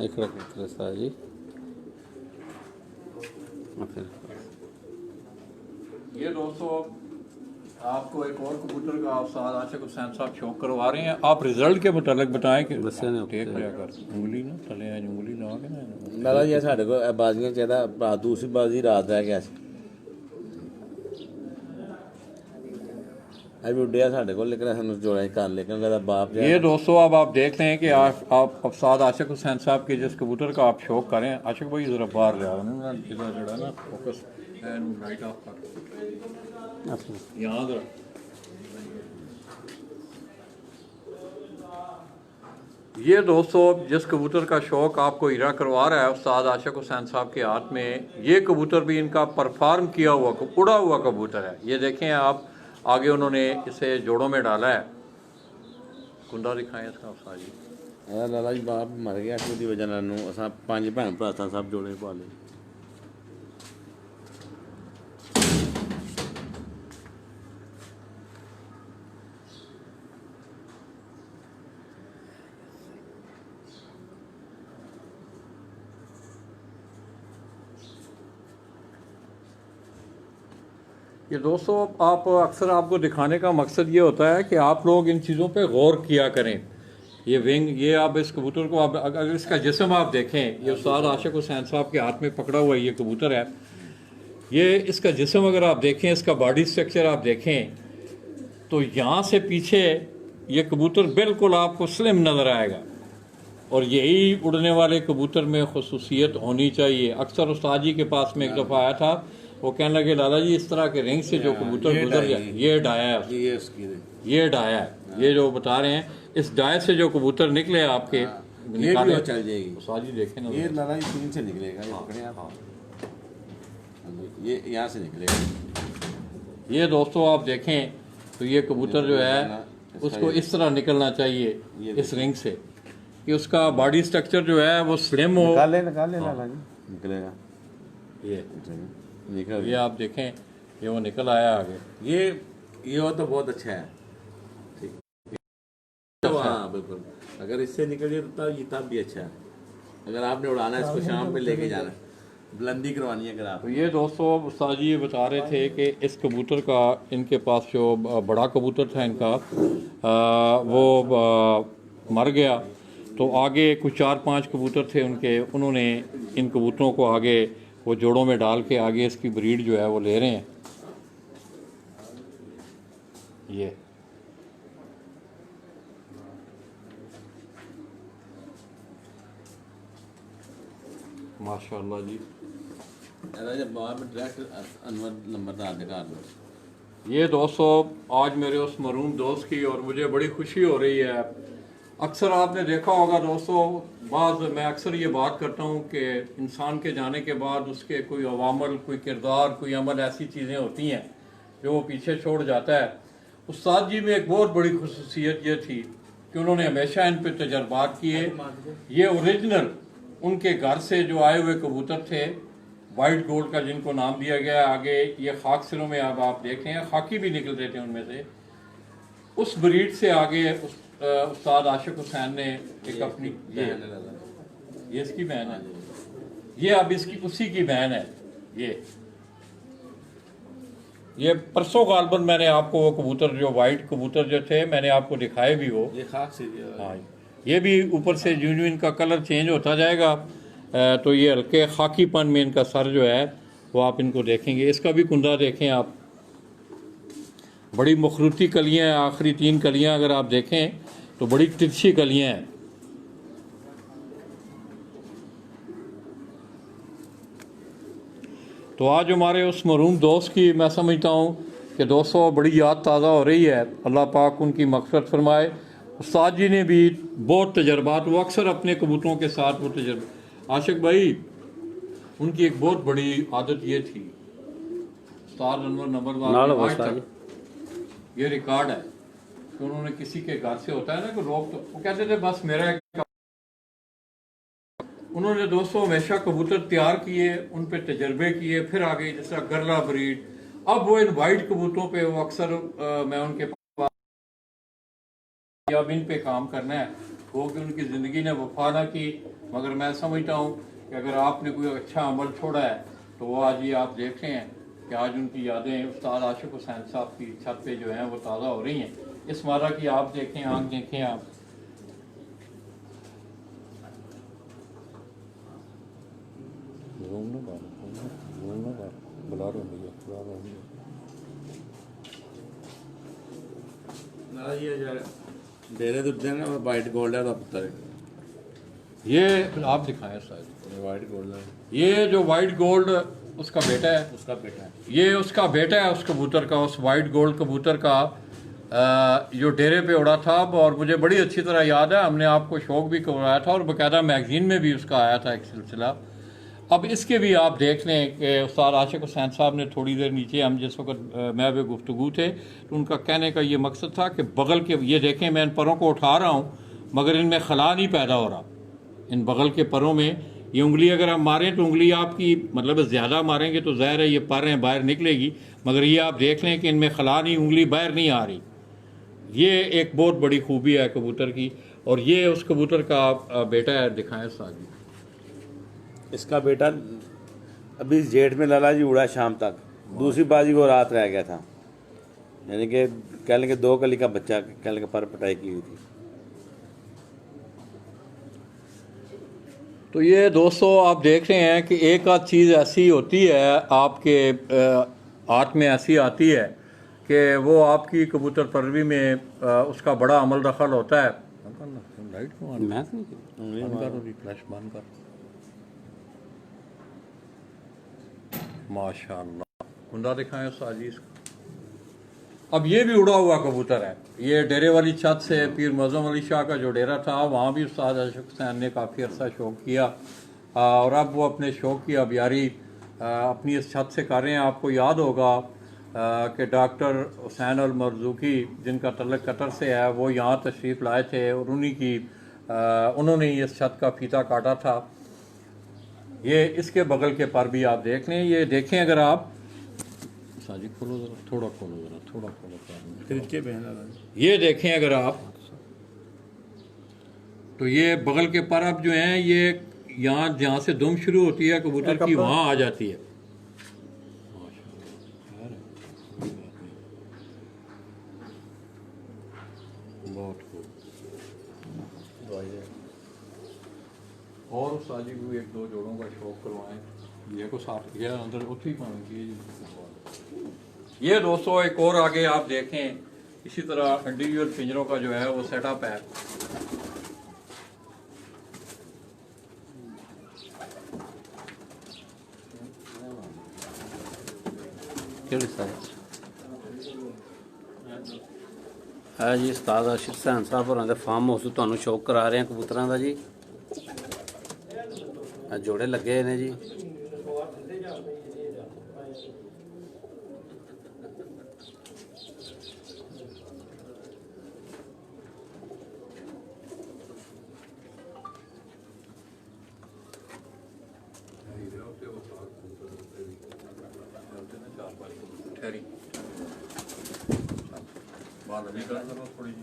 एक रखा जी। ये दोस्तों आपको एक और कबूतर का उस्ताद आशिक हुसैन साहब शौक करवा रहे हैं। आप रिजल्ट के मुताबिक बताएं कि टेक कर उंगली ना थले उंगली ला के ना लाला जी साढ़े को बाजियां चाहता दूसरी बाजी रात रह गया अभी उड्डिया साढ़े को, लेकिन हम जोड़ा कर लेकिन बाप ये दोस्तों अब आप देख लें कि आप उस्ताद आशिक हुसैन साहब के जिस कबूतर का आप शौक करें, आशिक भाई जरा बाहर ले आओ ना, इधर जड़ा ना फोकस लाइट ऑफ कर यहाँ जरा। ये दोस्तों जिस कबूतर का शौक आपको हीरा करवा रहा है उस्ताद आशिक हुसैन साहब के हाथ में, ये कबूतर भी इनका परफॉर्म किया हुआ उड़ा हुआ कबूतर है। ये देखें आप आगे उन्होंने इसे जोड़ों में डाला है। कुंडा दिखाएं इसका उस्ताद जी। लाला जी बाप मर गया उसकी वजह असा 5 भैन भरा था सब जोड़े पाले। ये दोस्तों आप अक्सर आपको दिखाने का मकसद ये होता है कि आप लोग इन चीज़ों पे गौर किया करें। ये विंग, ये आप इस कबूतर को आप अगर इसका जिस्म आप देखें, ये उस्ताद आशिक हुसैन साहब के हाथ में पकड़ा हुआ ये कबूतर है। ये इसका जिस्म अगर आप देखें, इसका बॉडी स्ट्रक्चर आप देखें तो यहाँ से पीछे ये कबूतर बिल्कुल आपको स्लिम नज़र आएगा और यही उड़ने वाले कबूतर में खुसूसियत होनी चाहिए। अक्सर उस्ताद जी के पास में एक दफ़ा आया था, वो कहने लगे लाला जी इस तरह के रिंग से जो कबूतर ये गुजर डाया जाए, ये डाया है उसका। ये उसकी ये डाया है, ये जो बता रहे हैं, इस डाय से जो कबूतर निकले आपके ये भी निकाले, वो चल जाएगी। उस्ताद जी देखें ना, ये लाला जी 3 से निकलेगा, ये पकड़े आप। ये यहाँ से निकलेगा। ये दोस्तों आप देखें तो ये कबूतर जो है उसको इस तरह निकलना चाहिए इस रिंग से कि उसका बॉडी स्ट्रक्चर जो है वो स्लिम हो। निकाल ले लाला जी, निकलेगा। ये निकल ये आप देखें, ये वो निकल आया आगे। ये हो तो बहुत अच्छा है। ठीक, तो हाँ बिल्कुल, अगर इससे निकलिए तो ये तब भी अच्छा है। अगर आपने उड़ाना है इसको शाम पे लेके जाना है, बुलंदी करवानी है अगर आप। तो ये दोस्तों उस्ताद जी ये बता रहे थे कि इस कबूतर का, इनके पास जो बड़ा कबूतर था इनका, वो मर गया। तो आगे कुछ 4-5 कबूतर थे उनके, उन्होंने इन कबूतरों को आगे वो जोड़ों में डाल के आगे इसकी ब्रीड जो है वो ले रहे हैं। ये माशाल्लाह जी, ये दोस्तों आज मेरे उस मरूम दोस्त की और मुझे बड़ी खुशी हो रही है। अक्सर आपने देखा होगा दोस्तों, मैं अक्सर ये बात करता हूँ कि इंसान के जाने के बाद उसके कोई अवामल, कोई किरदार, कोई अमल, ऐसी चीज़ें होती हैं जो वो पीछे छोड़ जाता है। उस्ताद जी में एक बहुत बड़ी खुसूसियत ये थी कि उन्होंने हमेशा इन पे तजर्बात किए। ये ओरिजिनल उनके घर से जो आए हुए कबूतर थे, वाइट गोल्ड का जिनको नाम दिया गया, आगे ये खाक सिरों में अब आप देख रहे हैं खाकी भी निकल रहे थे उनमें से। उस ब्रीड से आगे उस्ताद आशिक हुसैन ने एक अपनी ये इसकी बहन है, ये अब इसकी उसी की बहन है। ये परसों गालबन मैंने आपको वो कबूतर, जो वाइट कबूतर जो थे, मैंने आपको दिखाए भी वो। ये खाक से हाँ, ये भी ऊपर से यूं यूं इनका कलर चेंज होता जाएगा, तो ये हल्के खाकीपन में इनका सर जो है वो आप इनको देखेंगे। इसका भी कुंदा देखें आप, बड़ी मखरूती कलियां हैं, आखिरी 3 कलियां अगर आप देखें तो बड़ी तिरछी कलियां हैं। तो आज हमारे उस मरूम दोस्त की मैं समझता हूँ कि दोस्तों बड़ी याद ताज़ा हो रही है। अल्लाह पाक उनकी मग़फ़िरत फरमाए। उस्ताद जी ने भी बहुत तजर्बात, वो अक्सर अपने कबूतरों के साथ वो तजर्बा, आशिक भाई उनकी एक बहुत बड़ी आदत ये थी, उस्ताद अनवर नंबर आज तक ये रिकॉर्ड है कि उन्होंने किसी के घर से, होता है ना कि लोग, तो वो कहते थे बस मेरा एक, उन्होंने दोस्तों हमेशा कबूतर तैयार किए, उन पे तजर्बे किए, फिर आगे जैसा गरला ब्रीड। अब वो इन वाइट कबूतरों पे वो अक्सर मैं उनके पास, अब इन पे काम करना है, वो कि उनकी ज़िंदगी ने वफा ना की। मगर मैं समझता हूँ कि अगर आपने कोई अच्छा अमल छोड़ा है तो वो आज ये आप देख रहे हैं कि आज उनकी यादें उस्ताद आशिक हुसैन साहब की छत पे जो हैं वो ताज़ा हो रही हैं। इस मारा की आप देखें, आँख देखें आप, डेरे दुधे ना वाइट गोल्ड है, तो पुत्र ये आप दिखाएं शायद, वाइट गोल्ड है। ये जो वाइट गोल्ड उसका बेटा है, उसका बेटा है, ये उसका बेटा है उस कबूतर का, उस वाइट गोल्ड कबूतर का, जो डेरे पे उड़ा था। और मुझे बड़ी अच्छी तरह याद है, हमने आपको शौक भी करवाया था और बाकायदा मैगजीन में भी उसका आया था एक सिलसिला। अब इसके भी आप देख लें कि उस्ताद आशिक हुसैन साहब ने थोड़ी देर नीचे, हम जिस वक्त मैं वे गुफ्तगू थे, तो उनका कहने का ये मकसद था कि बगल के, ये देखें मैं इन परों को उठा रहा हूँ मगर इनमें खला नहीं पैदा हो रहा, इन बगल के परों में ये उंगली अगर आप मारें तो उंगली आपकी, मतलब ज़्यादा मारेंगे तो ज़ाहिर है ये पर हैं बाहर निकलेगी, मगर ये आप देख लें कि इनमें खला नहीं, उंगली बाहर नहीं आ रही। ये एक बहुत बड़ी खूबी है कबूतर की। और ये उस कबूतर का बेटा है, दिखाएं साजी, इसका बेटा अभी जेठ में लाला जी उड़ा शाम तक, दूसरी बाजी को रात रह गया था, यानी कि कह लें कि 2 कली का बच्चा, कह लें कि पर पटाई की हुई थी। तो ये दोस्तों आप देख रहे हैं कि एक आध चीज़ ऐसी होती है आपके हाथ में, ऐसी आती है कि वो आपकी कबूतर परवरी में उसका बड़ा अमल दखल होता है। बंद कर अभी फ्लैश बंद कर। माशाअल्लाह कुंदा दिखाएं उस्ताद जी इसको। अब ये भी उड़ा हुआ कबूतर है। ये डेरे वाली छत से पीर मज़हम अली शाह का जो डेरा था वहाँ भी उस्ताद आशिक हुसैन ने काफ़ी अरसा शौक़ किया और अब वो अपने शौक़ की अबियारी अपनी इस छत से कर रहे हैं। आपको याद होगा कि डॉक्टर हुसैन अल मरज़ूकी जिनका तल्लुक़ कतर से है वो यहाँ तशरीफ़ लाए थे और उन्होंने ही इस छत का फीता काटा था। ये इसके बगल के पर भी आप देख लें, ये देखें अगर आप साजी खोलो ज़रा, थोड़ा खोलो ज़रा, थोड़ा खोलो तिरछे पहना ये देखें अगर आप तो ये बगल के पर अब जो हैं ये यहाँ जहाँ से दुम शुरू होती है कबूतर की वहाँ आ जाती है। बहुत खूब। और उस्ताद जी को एक दो जोड़ों का शौक करवाएं। ये को साथ किया अंदर उठी पाएंगे। ये दोस्तों एक और आगे आप देखें इसी तरह इंडिविजुअल पिंजरों का जो है वो सेटअप है। है जी उस्ताद आशिक हुसैन साहब होरां दे फार्म हाउस तुहानूं शौक करा रहे हैं कबूतरां दा जी। जोड़े लगे ने जी। थोड़ी जी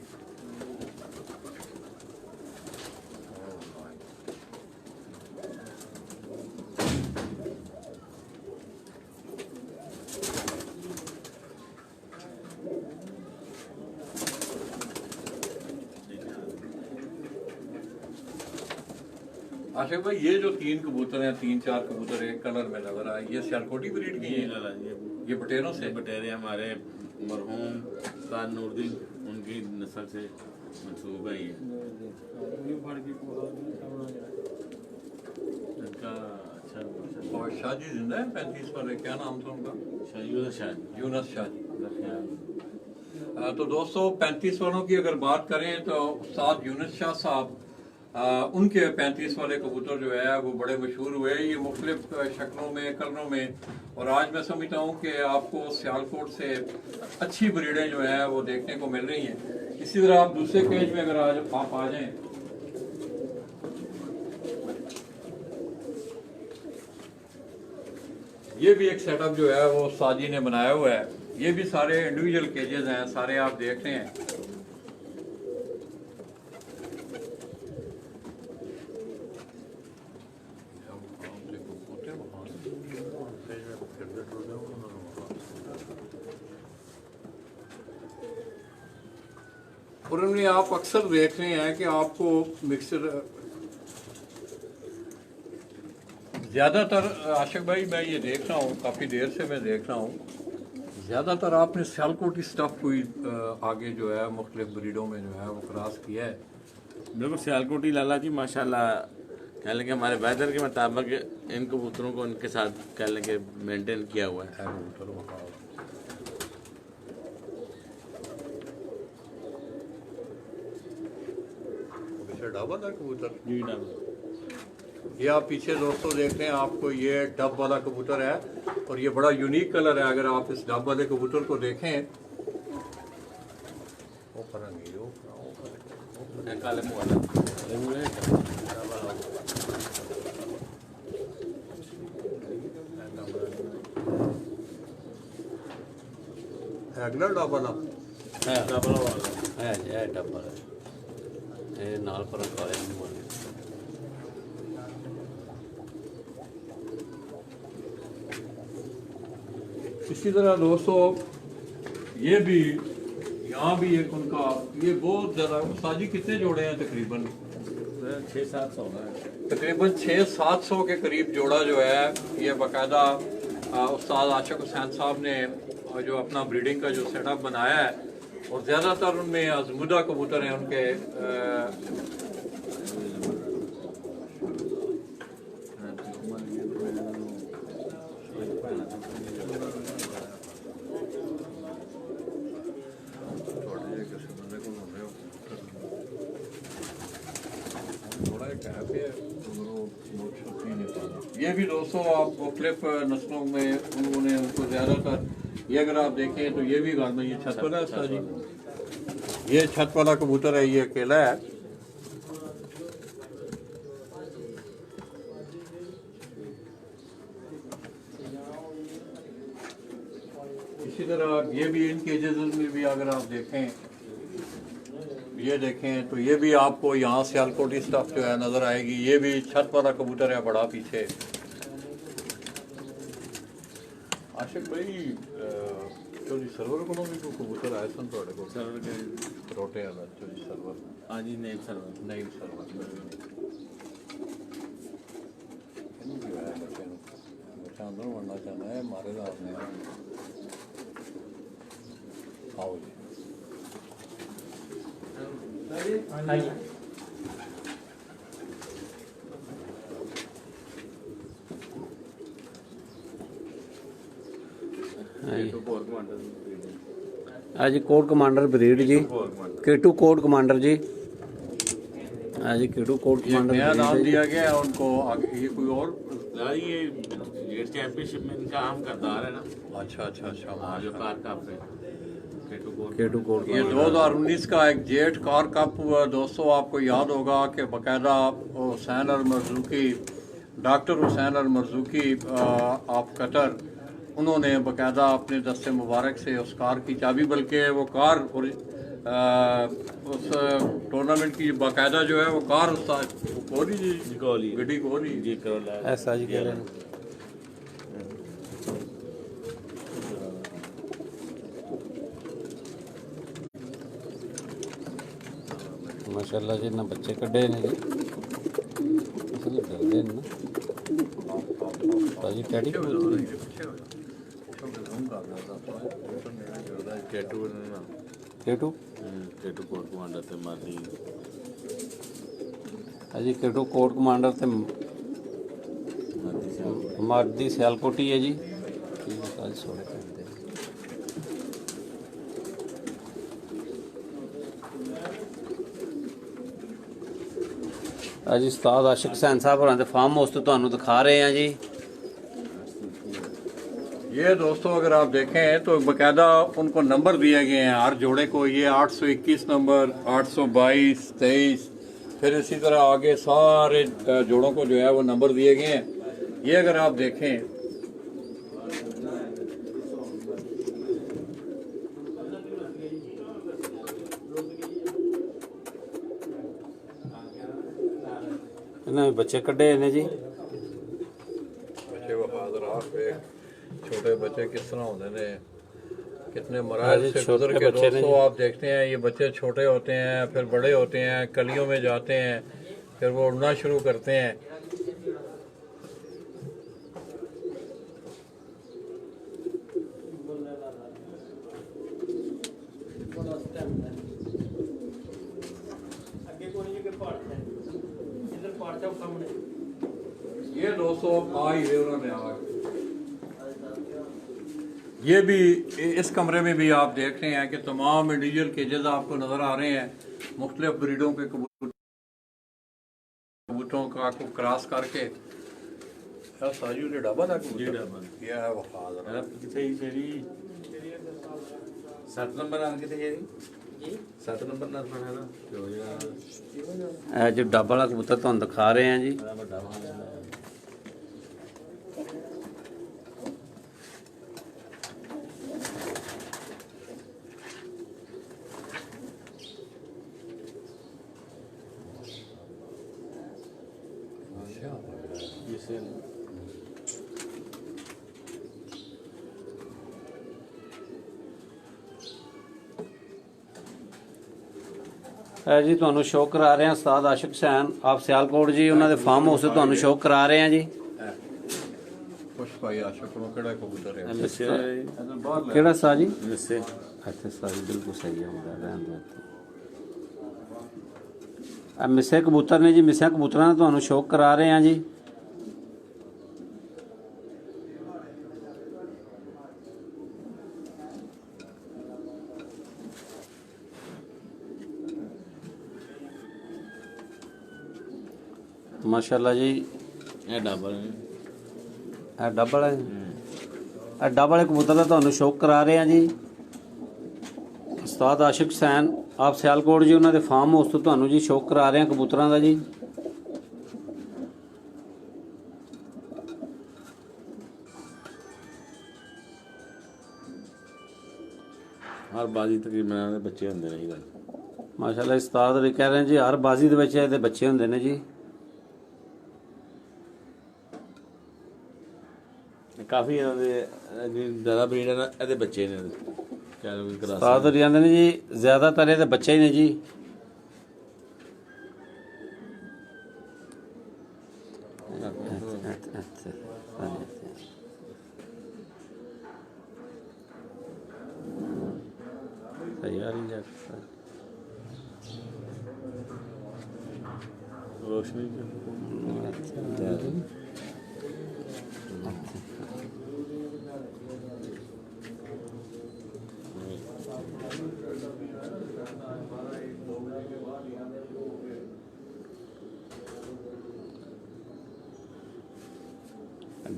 आशिक भाई ये जो तीन कबूतर हैं, तीन चार कबूतर एक कलर में नजर आए, ये सियालकोटी ब्रीड की है। ये बटेरों से बटेरे हमारे मरहूम उस्ताद नूरुद्दीन उनकी नस्ल से मंसूब है। ये इनका अच्छा और शाहजी जिंदा है 35 वाले, क्या नाम था उनका? यूनुस शाह जी। तो दोस्तों 35 वालों की अगर बात करें तो उस्ताद यूनुस शाह साहब उनके 35 वाले कबूतर जो है वो बड़े मशहूर हुए। ये मुख्तलिफ शक्लों में कलरों में, और आज मैं समझता हूँ कि आपको सियालकोट से अच्छी ब्रीडें जो है वो देखने को मिल रही हैं। इसी तरह आप दूसरे केज में अगर आज आप आ जाएं, ये भी एक सेटअप जो है वो साजी ने बनाया हुआ है। ये भी सारे इंडिविजुअल केजेस हैं, सारे आप देख रहे हैं। और उनमें आप अक्सर देख रहे हैं कि आपको मिक्सर ज़्यादातर आशिक भाई मैं ये देख रहा हूँ, काफ़ी देर से मैं देख रहा हूँ, ज़्यादातर आपने सियालकोटी स्टफ कोई आगे जो है मुख्तलिफ ब्रीडों में जो है वो क्रॉस किया है। बिल्कुल सियालकोटी लाला जी माशाल्लाह कह लेंगे हमारे वेदर के मुताबिक इन कबूतरों को उनके साथ कह लेंगे मेंटेन किया हुआ है। डब वाला कबूतर जी डब, ये आप पीछे दोस्तों देख रहे हैं, आपको ये डब वाला कबूतर है और ये बड़ा यूनिक कलर है। अगर आप इस डब वाले कबूतर को देखें काले मुंह वाला अगला डब वाला है डब्बा ये नाल पर काले मुंह वाले। इसी तरह दोस्तों ये भी यहाँ भी एक उनका ये बहुत ज़्यादा साजी कितने जोड़े हैं तकरीबन 600-700 है, तकरीबन 600-700 के करीब जोड़ा जो है ये बाकायदा उस्ताद आशिक हुसैन साहब ने जो अपना ब्रीडिंग का जो सेटअप बनाया है, और ज़्यादातर उनमें अजमुदा कबूतर हैं उनके ये भी दोस्तों आप मुख्तलिफ नस्लों में उन्होंने उनको ज़्यादातर, ये अगर आप देखें तो ये भी घर में, ये छत वाला है उसका जी, ये छत वाला कबूतर है, ये अकेला है। इसी तरह ये भी इन केजेस में भी अगर आप देखें, ये देखें तो ये भी आपको यहाँ सियालकोटी स्टफ जो है नज़र आएगी। ये भी छत वाला कबूतर है बड़ा पीछे। आशिक भाई चोरी सर्वर को भी कोई कबूतर आए सन थोड़े को सर्वर के रोटे वाला चोरी सर्वर हाँ जी नेम सर्वर नहीं सर्वर बच्चा अंदर बढ़ना चाहना है मारे तो आपने आओ जी। आज कोड कमांडर ब्रीड जी, केटू कोड कमांडर जी। आज केटू कोड ये कमांडर नया नाम ब्रीड है दिया गया है उनको। आगे ये कोई और ये जेट चैंपियनशिप में इनका अहम करदार है ना। अच्छा अच्छा अच्छा हाँ जो कार कप है केटू कोड ये 2019 का एक जेट कार कप हुआ दोस्तों। आपको याद होगा कि बाकायदा हुसैन अल मरज़ूकी, डॉक्टर हुसैन अल मरज़ूकी आप कतर, उन्होंने बाकायदा अपने दस्ते मुबारक से उस कार की चाबी, बल्कि वो कार और उस टूर्नामेंट की बाकायदा जो है वो कार कोहली जी गड्डी कोहली जी करोला ऐसा जी कह रहे हैं। माशाल्लाह जी ना बच्चे कड्डे ने जी, असल डरदे ने ना जी टैडी केटू ना केटू केटू कोड कमांडर ते मारदी अजी केटू कोड कमांडर ते मारदी से मारदी सियालकोटी है जी। आज सोने कहते हैं आज उस्ताद आशिक हुसैन साहब होरां दे फार्म हाउस तो तुहानू दिखा रहे हैं जी। ये दोस्तों अगर आप देखें तो बाकायदा उनको नंबर दिए गए हैं हर जोड़े को। ये 821 नंबर, 822, 23, फिर इसी तरह आगे सारे जोड़ों को जो है वो नंबर दिए गए हैं। ये अगर आप देखें इन्होंने बच्चे कड्डे ने जी। बच्चे वफादार छोटे बच्चे किस तरह होते हैं, कितने मराहल से गुजर के दोस्तों आप देखते हैं। ये बच्चे छोटे होते हैं, फिर बड़े होते हैं, कलियों में जाते हैं, फिर वो उड़ना शुरू करते हैं। ये दोस्तों आ ही रहे उन्होंने आग। ये भी इस कमरे में भी आप देख रहे हैं कि तमाम इंडिविजुअल केजेस आपको नज़र आ रहे हैं। मुख्तलिफ ब्रीडों के कबूतरों का को क्रॉस करके साजू ने डाबा था कबूतर। ये है वफादार किथे ही छेड़ी 7 नंबर आ किथे छेड़ी जी 7 नंबर ना है ना जो ਇਹ ਜੋ ਡੱਬ ਵਾਲਾ ਕਬੂਤਰ ਤੁਹਾਨੂੰ ਦਿਖਾ ਰਹੇ हैं जी। बड़ा जी ਤੁਹਾਨੂੰ ਸ਼ੋਅ ਕਰਾ ਰਹੇ ਹਾਂ ਉਸਤਾਦ ਆਸ਼ਿਕ ਹੁਸੈਨ ਆਪ ਸਿਆਲਕੋਟ ਜੀ, ਉਹਨਾਂ ਦੇ ਫਾਰਮ ਹਾਊਸ ਤੇ ਤੁਹਾਨੂੰ ਸ਼ੋਅ ਕਰਾ ਰਹੇ ਹਾਂ ਜੀ। खुश भाई आशा करो केड़ा कबूतर है ਕਿਹੜਾ ਸਾ ਜੀ? जिससे ਇੱਥੇ ਸਾ ਜੀ ਬਿਲਕੁਲ ਸਹੀ ਹੁੰਦਾ ਰਹਿਣ ਦੋ ਇੱਥੇ। ਆ ਮਿਸੇ ਕਬੂਤਰ ਨੇ ਜੀ, ਮਿਸੇ ਕਬੂਤਰਾਂ ਦਾ ਤੁਹਾਨੂੰ ਸ਼ੋਅ ਕਰਾ ਰਹੇ ਹਾਂ ਜੀ। माशाल्लाह जी। ये डबल है। ਇਹ ਡਬਲ ਹੈ। ਇਹ ਡਬਲ ਕਬੂਤਰ ਦਾ ਤੁਹਾਨੂੰ ਸ਼ੌਕ ਕਰਾ ਰਹੇ ਹਾਂ ਜੀ। ਉਸਤਾਦ ਆਸ਼ਿਕ ਹੁਸੈਨ ਆਪ ਸਿਆਲਕੋਟ ਜੀ, ਉਹਨਾਂ ਦੇ ਫਾਰਮ ਹਾਊਸ ਤੋਂ ਤੁਹਾਨੂੰ ਜੀ ਸ਼ੌਕ ਕਰਾ ਰਹੇ ਹਾਂ ਕਬੂਤਰਾਂ ਦਾ ਜੀ। हर बाजी तकरीबन ਇਹਨਾਂ ਦੇ ਬੱਚੇ ਹੁੰਦੇ ਨੇ ਜੀ। ਮਾਸ਼ਾਅੱਲਾ ਉਸਤਾਦ ਜੀ ਕਹਿ ਰਹੇ ਜੀ ਹਰ ਬਾਜ਼ੀ ਦੇ ਵਿੱਚ ਇਹਦੇ ਬੱਚੇ ਹੁੰਦੇ ਨੇ ਜੀ। ਕਾਫੀ ਇਹਨਾਂ ਦੇ ਜ਼ਿਆਦਾ ਬਰੀਡ ਹੈ ਨਾ, ਇਹਦੇ ਬੱਚੇ ਨੇ ਕਹਿ ਵੀ ਕਰਾ ਉਸਤਾਦ ਜੀ ਕਹਿੰਦੇ ਨੇ ਜੀ ਜ਼ਿਆਦਾਤਰ ਇਹਦੇ ਬੱਚੇ ਹੀ ਨੇ ਜੀ। रोशनी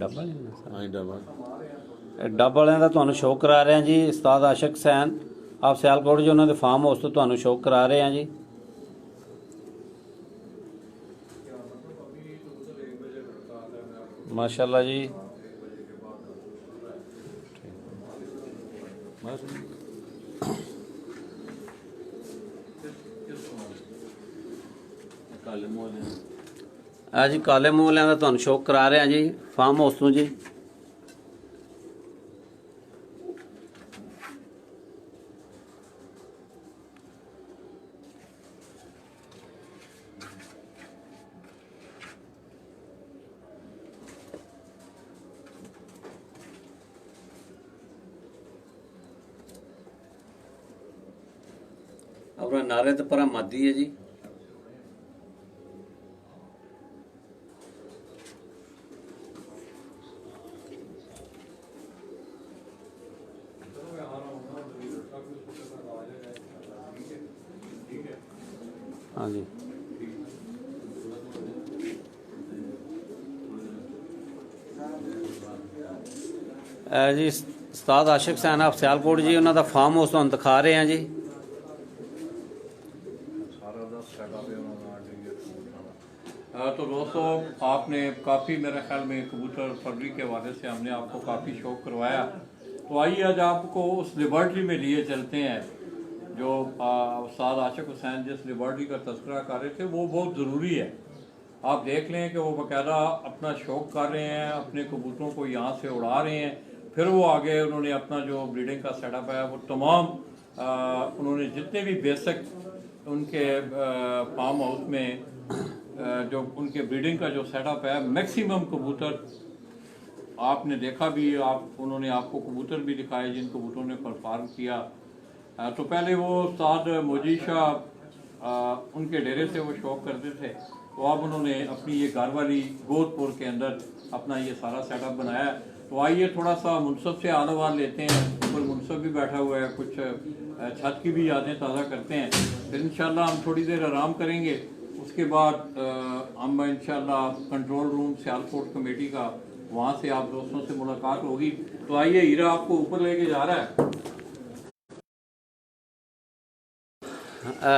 ਡਬਲ हाँ डबल ਡੱਬ ਵਾਲਿਆਂ ਦਾ ਤੁਹਾਨੂੰ ਸ਼ੌਕ ਕਰਾ ਰਹੇ ਹਾਂ ਜੀ। ਉਸਤਾਦ ਆਸ਼ਿਕ ਹੁਸੈਨ ਆਪ ਸਿਆਲਕੋਟ ਜੀ, ਉਹਨਾਂ ਦੇ ਫਾਰਮ ਹਾਊਸ ਤੋਂ ਤੁਹਾਨੂੰ ਸ਼ੌਕ ਕਰਾ ਰਹੇ ਹਾਂ ਜੀ। ਮਾਸ਼ਾਅੱਲਾ ਜੀ। काले मोल है। ਆ ਜੀ ਕਾਲੇ ਮੂੰਹ ਵਾਲਿਆਂ ਦਾ ਤੁਹਾਨੂੰ ਸ਼ੌਕ ਕਰਾ ਰਹੇ ਹਾਂ ਜੀ ਫਾਰਮ ਹਾਊਸ ਤੋਂ ਜੀ। ਆਪਣਾ ਨਾਰੇ ਤੇ ਪਰਾ ਮਾਦੀ ਹੈ ਜੀ। हाँ जी। जी उस्ताद आशिक हुसैन आप सियालकोट जी, उन्होंने दा फार्म हाउस तुहानू दिखा रहे हैं जी। तो दोस्तों आपने काफ़ी मेरे ख्याल में कबूतर फरवरी के हवाले से हमने आपको काफ़ी शौक करवाया। तो आइए आज आपको उस लेबॉर्ट्री में लिए चलते हैं जो उस्ताद आशिक हुसैन जिस लेबॉर्ट्री का तस्करा कर रहे थे, वो बहुत ज़रूरी है। आप देख लें कि वो बाकायदा अपना शौक कर रहे हैं, अपने कबूतरों को यहाँ से उड़ा रहे हैं, फिर वो आगे उन्होंने अपना जो ब्रीडिंग का सेटअप है वो तमाम उन्होंने जितने भी बेसिक उनके फार्म हाउस में जो उनके ब्रीडिंग का जो सेटअप है, मैक्सिमम कबूतर आपने देखा भी, आप उन्होंने आपको कबूतर भी दिखाए जिन कबूतरों ने परफॉर्म किया। तो पहले वो उस्ताद मोजी शाह उनके डेरे से वो शौक करते थे, तो अब उन्होंने अपनी ये घर वाली गोदपुर के अंदर अपना ये सारा सेटअप बनाया है। तो आइए थोड़ा सा मुनसब से आलवार लेते हैं, ऊपर मुनसब भी बैठा हुआ है, कुछ छत की भी यादें ताज़ा करते हैं, फिर इंशाल्लाह हम थोड़ी देर आराम करेंगे। उसके बाद हम इंशाल्लाह कंट्रोल रूम सियालकोट कमेटी का, वहाँ से आप दोस्तों से मुलाकात होगी। तो आइए, हीरा आपको ऊपर लेके जा रहा है।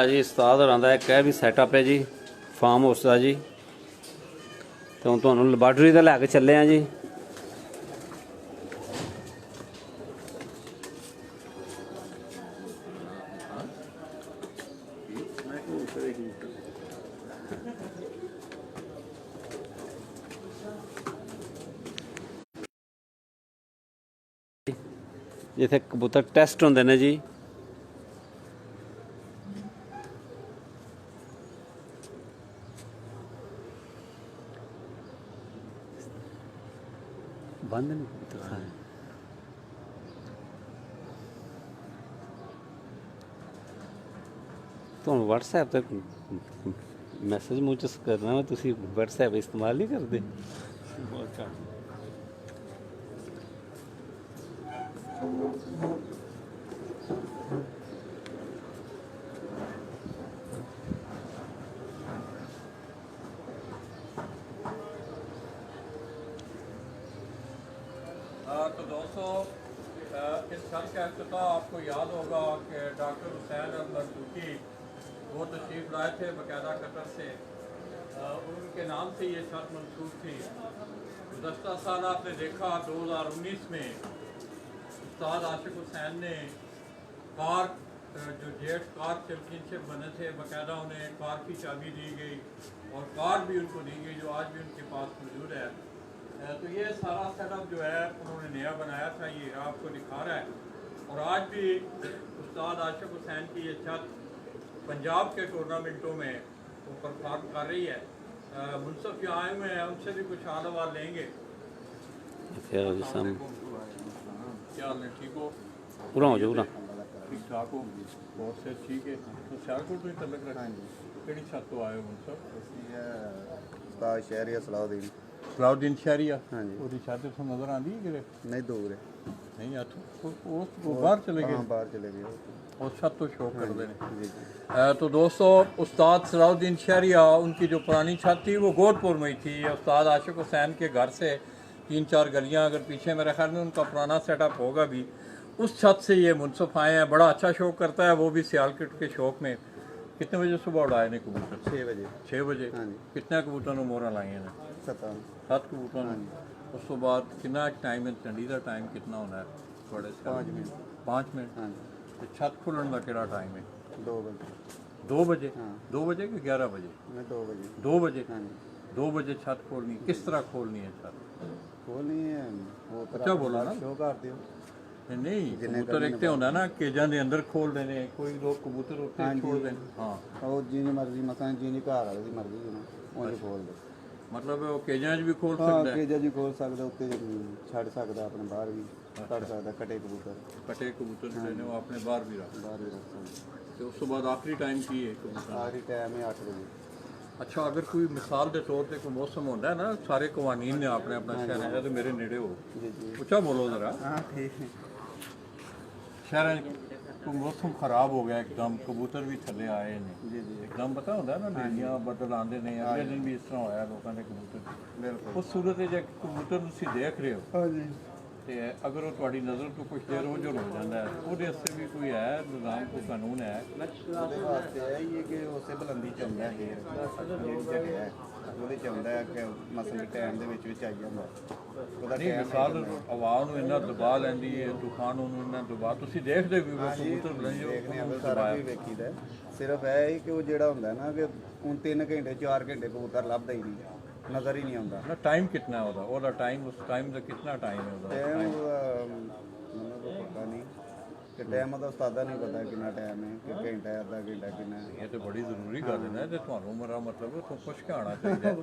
जी उस्ताद होरां दा एक भी सैटअप है जी फार्म हाउस का जी। तो हुण तुहानूं लैबार्टरी ते लैके चले हैं जी। जिथे कबूतर टेस्ट होंदे ने जी। बंद नहीं कबूतर खाने तो व्हाट्सएप तक मैसेज मुझे करना वा, तुसी व्हाट्सएप इस्तेमाल नहीं करते। तो दोस्तों इस छत का इफ्तिताह आपको याद होगा कि डॉक्टर हुसैन मरदूकी वो तशरीफ़ लाए थे बाकायदा कतर से, उनके नाम से ये छत मंसूब थी। गुज़श्ता साल आपने देखा 2019 में उस्ताद आशिक हुसैन ने कार जो जेट कार चैम्पियनशिप बने थे, बाकायदा उन्हें कार की चाबी दी गई और कार भी उनको दी गई जो आज भी उनके पास मौजूद है। तो ये सारा सेटअप जो है उन्होंने नया बनाया था, ये आपको दिखा रहा है। और आज भी उस्ताद आशिक हुसैन की ये छत पंजाब के टूर्नामेंटों में वो परफॉर्म कर रही है। मुनसफ यहाँ आए हुए हैं, उनसे भी कुछ हाल हवाल लेंगे। क्या हाल है, ठीक हो? पूरा हो जाओ ठीक ठाक हो? बहुत से ठीक है। तो सियालकोट में तलक रखा किहड़ी छत तो आए हो मुनसफ? उस्ताद शहरिया सलाउद्दीन सलाउद्दीन शहरिया। हाँ जी। ਉਹਦੀ ਛੱਤ ਤੋਂ ਨਜ਼ਰ ਆਉਂਦੀ ਹੈ ਕਿਤੇ? नहीं दूर है। ਨਹੀਂ ਆ ਉਹ ਬਾਹਰ ਚਲੇ ਗਏ, हाँ बाहर चले गए। ਉਸ ਛੱਤ ਤੋਂ ਸ਼ੌਕ ਕਰਦੇ ਨੇ। जी जी। तो दोस्तों उस्ताद सलाउद्दीन शहरिया, उनकी जो पुरानी छत थी वो गोदपुर में ही थी। उस्ताद आशिक हुसैन के घर से 3-4 गलियां अगर पीछे, मेरे ख्याल में उनका पुराना सेटअप होगा भी। उस छत से ये मुनसफ आए हैं। बड़ा अच्छा शौक करता है वो भी सियालकोट के शौक में। कितने बजे सुबह उड़ाए ने कबूतर? 6 बजे। 6 बजे। हाँ जी। कितने कबूतर ने मोहरा लाइया ने? 7 7 कबूतर ने। उस तो बाद कितना टाइम है? चंडी का टाइम कितना होना है? बड़े 5 मिनट। 5 मिनट। हाँ जी। तो छत खुलन का केड़ा टाइम है? 2 बजे। 2 बजे? हाँ। 2 बजे कि 11 बजे? मैं 2 बजे। 2 बजे। हाँ जी। 2 बजे छत खोलनी। किस तरह खोलनी है छत? खोलनी है वो अच्छा बोलो ना। शो कर दियो। नहीं, कबूतर एक तो होंदा ना केजां दे अंदर खोल देने, कोई लोग कबूतर उत्ते हाँ छोड़ जी। देने। हाँ, ਉਹ ਜਿੰਨੀ ਮਰਜ਼ੀ ਮਸਾਂ ਜਿੰਨੀ ਘਰ ਵਾਲੇ ਦੀ ਮਰਜ਼ੀ ਹੈ ਨਾ ਉਹ ਖੋਲ ਦੇ। मतलब वो केजां 'च भी खोल ਹਾਂ सकदा है। ਕੇਜਾ ਜੀ ਖੋਲ ਸਕਦਾ, ਉੱਤੇ ਛੱਡ ਸਕਦਾ, ਆਪਣੇ ਬਾਹਰ ਵੀ ਕੱਢ ਸਕਦਾ, ਕਟੇ ਕਬੂतर कटे कबूतर जो ने वो अपने बाहर भी रख। ਬਾਹਰ ਵੀ ਰੱਖ ਸਕਦਾ। तो उस तो बाद आखिरी टाइम की है कबूतर? ਆਖਰੀ ਟਾਈਮ ਹੈ 8 ਵਜੇ। अच्छा, अगर कोई मिसाल के तौर पे कोई मौसम होता है ना, सारे कवानीन ने अपने अपना शहर है, तो मेरे नेड़े हो जी जी। उच्चा बोलो जरा। हाँ ठीक है। शहर को मौसम खराब हो गया एकदम, कबूतर भी थले आए ने जी जी। एकदम, पता होता है ना डेलियां बदल आते ने। अगले दिन भी इस तरह होया लोगों ने कबूतर। बिल्कुल। उस सूरत जे कबूतर तुसीं देख रहे हो हाँ जी। ਤੇ ਅਗਰ ਉਹ ਤੁਹਾਡੀ ਨਜ਼ਰ ਤੋਂ ਕੁਝ ਦੇਰ ਓਝਲ ਹੋ ਜਾਂਦਾ ਹੈ, ਉਹਦੇ ਵਾਸਤੇ ਵੀ ਕੋਈ ਹੈ ਨਿਜ਼ਾਮ, ਕੋਈ ਕਾਨੂੰਨ ਹੈ? ਉਹਦੇ ਵਾਸਤੇ ਇਹ ਹੈ ਕਿ ਉਸੇ ਬੁਲੰਦੀ ਚ ਆਉਂਦਾ ਹੈ ਜਿਹੜੀ ਜਗ੍ਹਾ ਹੈ ਉਹਦੇ ਚ ਆਉਂਦਾ ਹੈ ਕਿ ਮਸਲ ਟਾਈਮ ਦੇ ਵਿੱਚ ਆਈ ਜਾਂਦਾ ਉਹਦਾ ਨਹੀਂ, ਟਾਈਮ ਮਿਸਾਲ ਆਵਾਜ਼ ਨੂੰ ਇੰਨਾ ਦਬਾ ਲੈਂਦੀ ਹੈ, ਤੂਫਾਨ ਨੂੰ ਇੰਨਾ ਦਬਾ, ਤੁਸੀਂ ਦੇਖਦੇ ਵੀ ਉਹ ਕਬੂਤਰ ਬੁਲੰਦ ਦੇਖਦੇ ਆ ਸਾਰਾ ਵੀ ਵੇਖੀਦਾ। ਸਿਰਫ ਇਹ ਹੀ ਕਿ ਉਹ ਜਿਹੜਾ ਹੁੰਦਾ ਨਾ ਕਿ ਹੁਣ 3 ਘੰਟੇ 4 ਘੰਟੇ ਕਬੂਤਰ ਲੱਭਦਾ ਹੀ ਨਹੀਂ, ਨਜ਼ਰ ਹੀ ਨਹੀਂ ਆਉਂਦਾ। ਨਾ ਟਾਈਮ ਕਿੰਨਾ ਹੈ ਉਹਦਾ ਟਾਈਮ, ਉਸ ਟਾਈਮ ਦਾ ਕਿੰਨਾ ਟਾਈਮ ਹੈ ਉਹਦਾ? ਟਾਈਮ ਮੈਨੂੰ ਤਾਂ ਪਤਾ ਨਹੀਂ ਕਿ ਟਾਈਮ ਦਾ ਉਸਤਾਦਾ ਨਹੀਂ ਪਤਾ ਕਿੰਨਾ ਟਾਈਮ ਹੈ, ਕਿ ਘੰਟਾ ਹੈ, ਅੱਧਾ ਘੰਟਾ ਕਿੰਨਾ ਹੈ। ਇਹ ਤਾਂ ਬੜੀ ਜ਼ਰੂਰੀ ਗੱਲ ਹੈ ਨਾ, ਤੇ ਤੁਹਾਨੂੰ ਮੇਰਾ ਮਤਲਬ ਤੋਂ ਪੁੱਛ ਕੇ ਆਉਣਾ ਚਾਹੀਦਾ ਹੈ।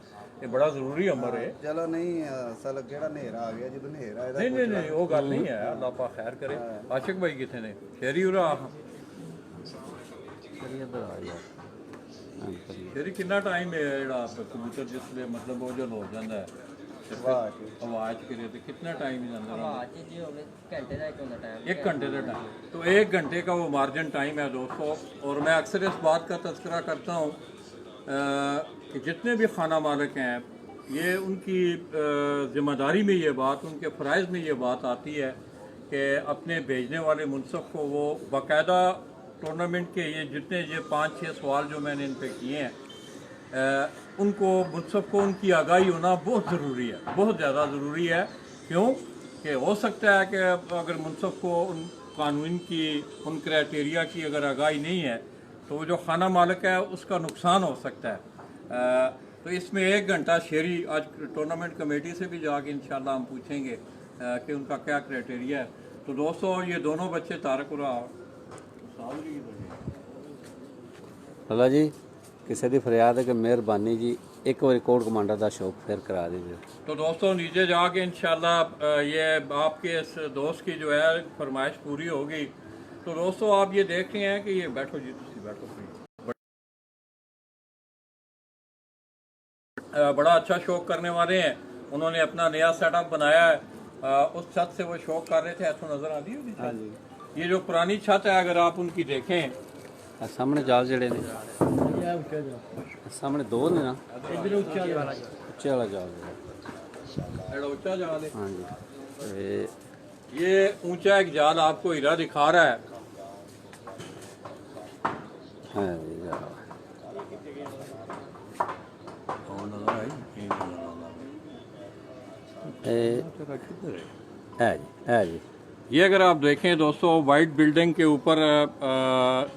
ਇਹ ਬੜਾ ਜ਼ਰੂਰੀ ਅਮਰ ਹੈ। ਚਲੋ ਨਹੀਂ ਅਸਲ ਕਿਹੜਾ ਹਨੇਰਾ ਆ ਗਿਆ, ਜਦੋਂ ਹਨੇਰਾ ਇਹਦਾ ਨਹੀਂ ਨਹੀਂ ਨਹੀਂ, ਉਹ ਗੱਲ ਨਹੀਂ ਹੈ। ਅੱਲਾਹ ਪਾ ਖੈਰ ਕਰੇ। ਆਸ਼ਿਕ ਭਾਈ ਕਿੱਥੇ ਨੇ? ਸ਼ਹਿਰੀ ਉਰਾ ਸ਼ਹਿਰੀ ਕਿੰਨਾ ਟਾਈਮ ਹੈ ਜਿਹੜਾ ਕਬੂਤਰ ਜਿਸ ਵੇਲੇ ਮਤਲਬ ਉਹ ਜਲ ਹੋ ਜਾਂਦਾ ਹੈ ਵਾਹ आवाज करे तो कितना टाइम ही अंदर? घंटे का 1 घंटा टाइम। 1 घंटे का टाइम। तो 1 घंटे का वो मार्जिन टाइम है दोस्तों। और मैं अक्सर इस बात का तज़किरा करता हूँ कि जितने भी खाना मालिक हैं, ये उनकी ज़िम्मेदारी में ये बात, उनके फ़राइज़ में ये बात आती है कि अपने भेजने वाले मुनसफ़ को वो बाकायदा टूर्नामेंट के ये जितने ये 5-6 सवाल जो मैंने इन पे किए हैं, उनको मुनसफ़ को उनकी आगाही होना बहुत ज़रूरी है, बहुत ज़्यादा ज़रूरी है। क्यों कि हो सकता है कि अगर मुनसफ़ को उन कानून की, उन क्राइटेरिया की अगर आगाही नहीं है तो वो जो खाना मालिक है उसका नुकसान हो सकता है। तो इसमें 1 घंटा शेरी आज टूर्नामेंट कमेटी से भी जाके इंशाल्लाह हम पूछेंगे कि उनका क्या क्राइटेरिया है। तो दोस्तों ये दोनों बच्चे तारक उरा भला जी ਕਿਸੇ ਦੀ ਫਰਿਆਦ ਹੈ ਕਿ ਮਿਹਰਬਾਨੀ ਜੀ ਇੱਕ ਵਾਰੀ ਕੋਡ ਕਮਾਂਡਰ ਦਾ ਸ਼ੌਕ ਫਿਰ करा दीजिए। तो दोस्तों नीचे जाके इंशाल्लाह ये आपके इस दोस्त की जो है फरमाइश पूरी होगी। तो दोस्तों आप ये देख रहे हैं कि ये बैठो जी, तुम बैठो बड़ा अच्छा शौक करने वाले हैं। उन्होंने अपना नया सेटअप बनाया है। उस छत से वो शौक कर रहे थे, ऐसा नजर आती है। हाँ जी। ये जो पुरानी छत है अगर आप उनकी देखें, ਸਾਹਮਣੇ ਜਾਲ ਜਿਹੜੇ ਨੇ ਸਾਹਮਣੇ 2 ਨੇ ਨਾ, इधर ऊंचा ਉੱਚੇ ਵਾਲਾ ਜਾਲ ਜਿਹੜਾ। एड़ा ऊंचा जाल है। ਹਾਂਜੀ। ਤੇ ये ऊंचा एक जाल आपको हीरा दिखा रहा है। ਹੈ ਜੀ ਜਾਲ। ਇਹ है जी। ये अगर आप देखें दोस्तों, वाइट बिल्डिंग के ऊपर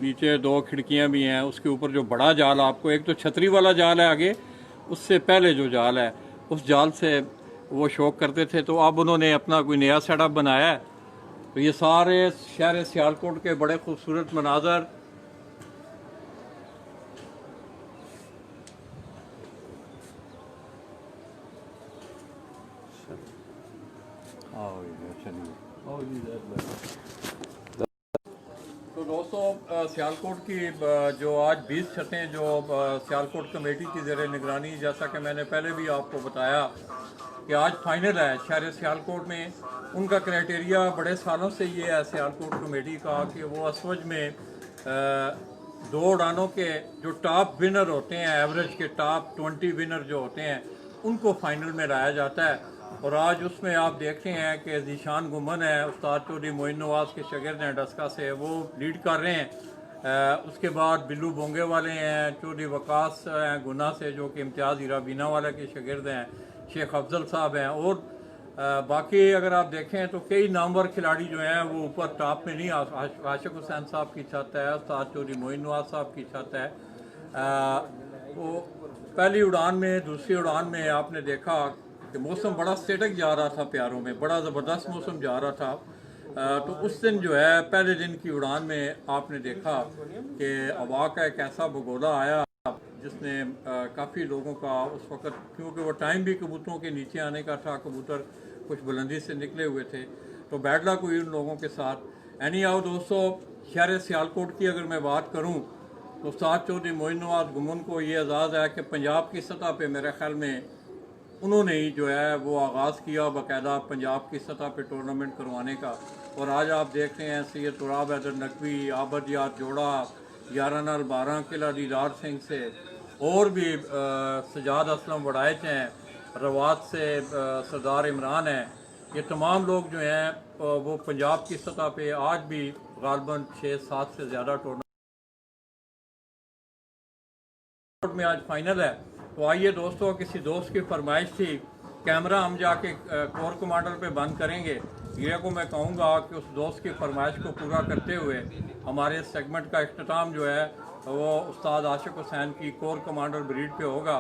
नीचे दो खिड़कियां भी हैं, उसके ऊपर जो बड़ा जाल आपको, एक तो छतरी वाला जाल है आगे, उससे पहले जो जाल है उस जाल से वो शौक करते थे। तो अब उन्होंने अपना कोई नया सेटअप बनाया है। तो ये सारे शहर सियालकोट के बड़े खूबसूरत मनाजर तो दोस्तों सियालकोट की जो आज 20 छतें जो सियालकोट कमेटी की ज़ेर निगरानी, जैसा कि मैंने पहले भी आपको बताया कि आज फाइनल है शहर सियालकोट में। उनका क्राइटेरिया बड़े सालों से ये है सियालकोट कमेटी का कि वो असवज में 2 उड़ानों के जो टॉप विनर होते हैं, एवरेज के टॉप 20 विनर जो होते हैं, उनको फाइनल में लाया जाता है। और आज उसमें आप देखते हैं कि जीशान गुमन है, उस्ताद चौधरी मोइन नवाज के शागिर्द हैं डस्का से, वो लीड कर रहे हैं। उसके बाद बिल्लू बोंगे वाले हैं, चौधरी वकास हैं गुना से जो कि इम्तियाज़ हीरा बीना वाले के शागिर्द हैं, शेख अफजल साहब हैं। और बाकी अगर आप देखें तो कई नामवर खिलाड़ी जो हैं वो ऊपर टॉप में नहीं। आशिक हुसैन साहब की छत है, उस्ताद चौधरी मोइन नवाज साहब की छत है। वो पहली उड़ान में, दूसरी उड़ान में आपने देखा कि मौसम बड़ा स्टेटिक जा रहा था, प्यारों में बड़ा ज़बरदस्त मौसम जा रहा था। तो उस दिन जो है पहले दिन की उड़ान में आपने देखा कि हवा का एक ऐसा भगोला आया जिसने काफ़ी लोगों का उस वक़्त, क्योंकि वो टाइम भी कबूतरों के नीचे आने का था, कबूतर कुछ बुलंदी से निकले हुए थे, तो बैड लक हुई उन लोगों के साथ। एनी आओ दोस्तों, शहर सियालकोट की अगर मैं बात करूँ तो उस्ताद चौधरी मोइन नवाज गुमन को ये एजाज़ है कि पंजाब की सतह पे मेरे ख्याल में उन्होंने ही जो है वो आगाज़ किया बाकायदा पंजाब की सतह पे टूर्नामेंट करवाने का। और आज आप देखते हैं सैयद तुराब हैदर नकवी, आबद यार जोड़ा, 11-12 किला दीदार सिंह से, और भी सजाद असलम वड़ाइच हैं, रवात से सरदार इमरान हैं, ये तमाम लोग जो हैं वो पंजाब की सतह पे आज भी गालबन 6-7 से ज़्यादा टूर्नामेंट में आज फाइनल है। तो आइए दोस्तों, किसी दोस्त की फरमाइश थी, कैमरा हम जाके कोर कमांडर पे बंद करेंगे। हीरा को मैं कहूँगा कि उस दोस्त की फरमाइश को पूरा करते हुए हमारे सेगमेंट का इख्तिताम जो है वो उस्ताद आशिक हुसैन की कोर कमांडर ब्रीड पे होगा।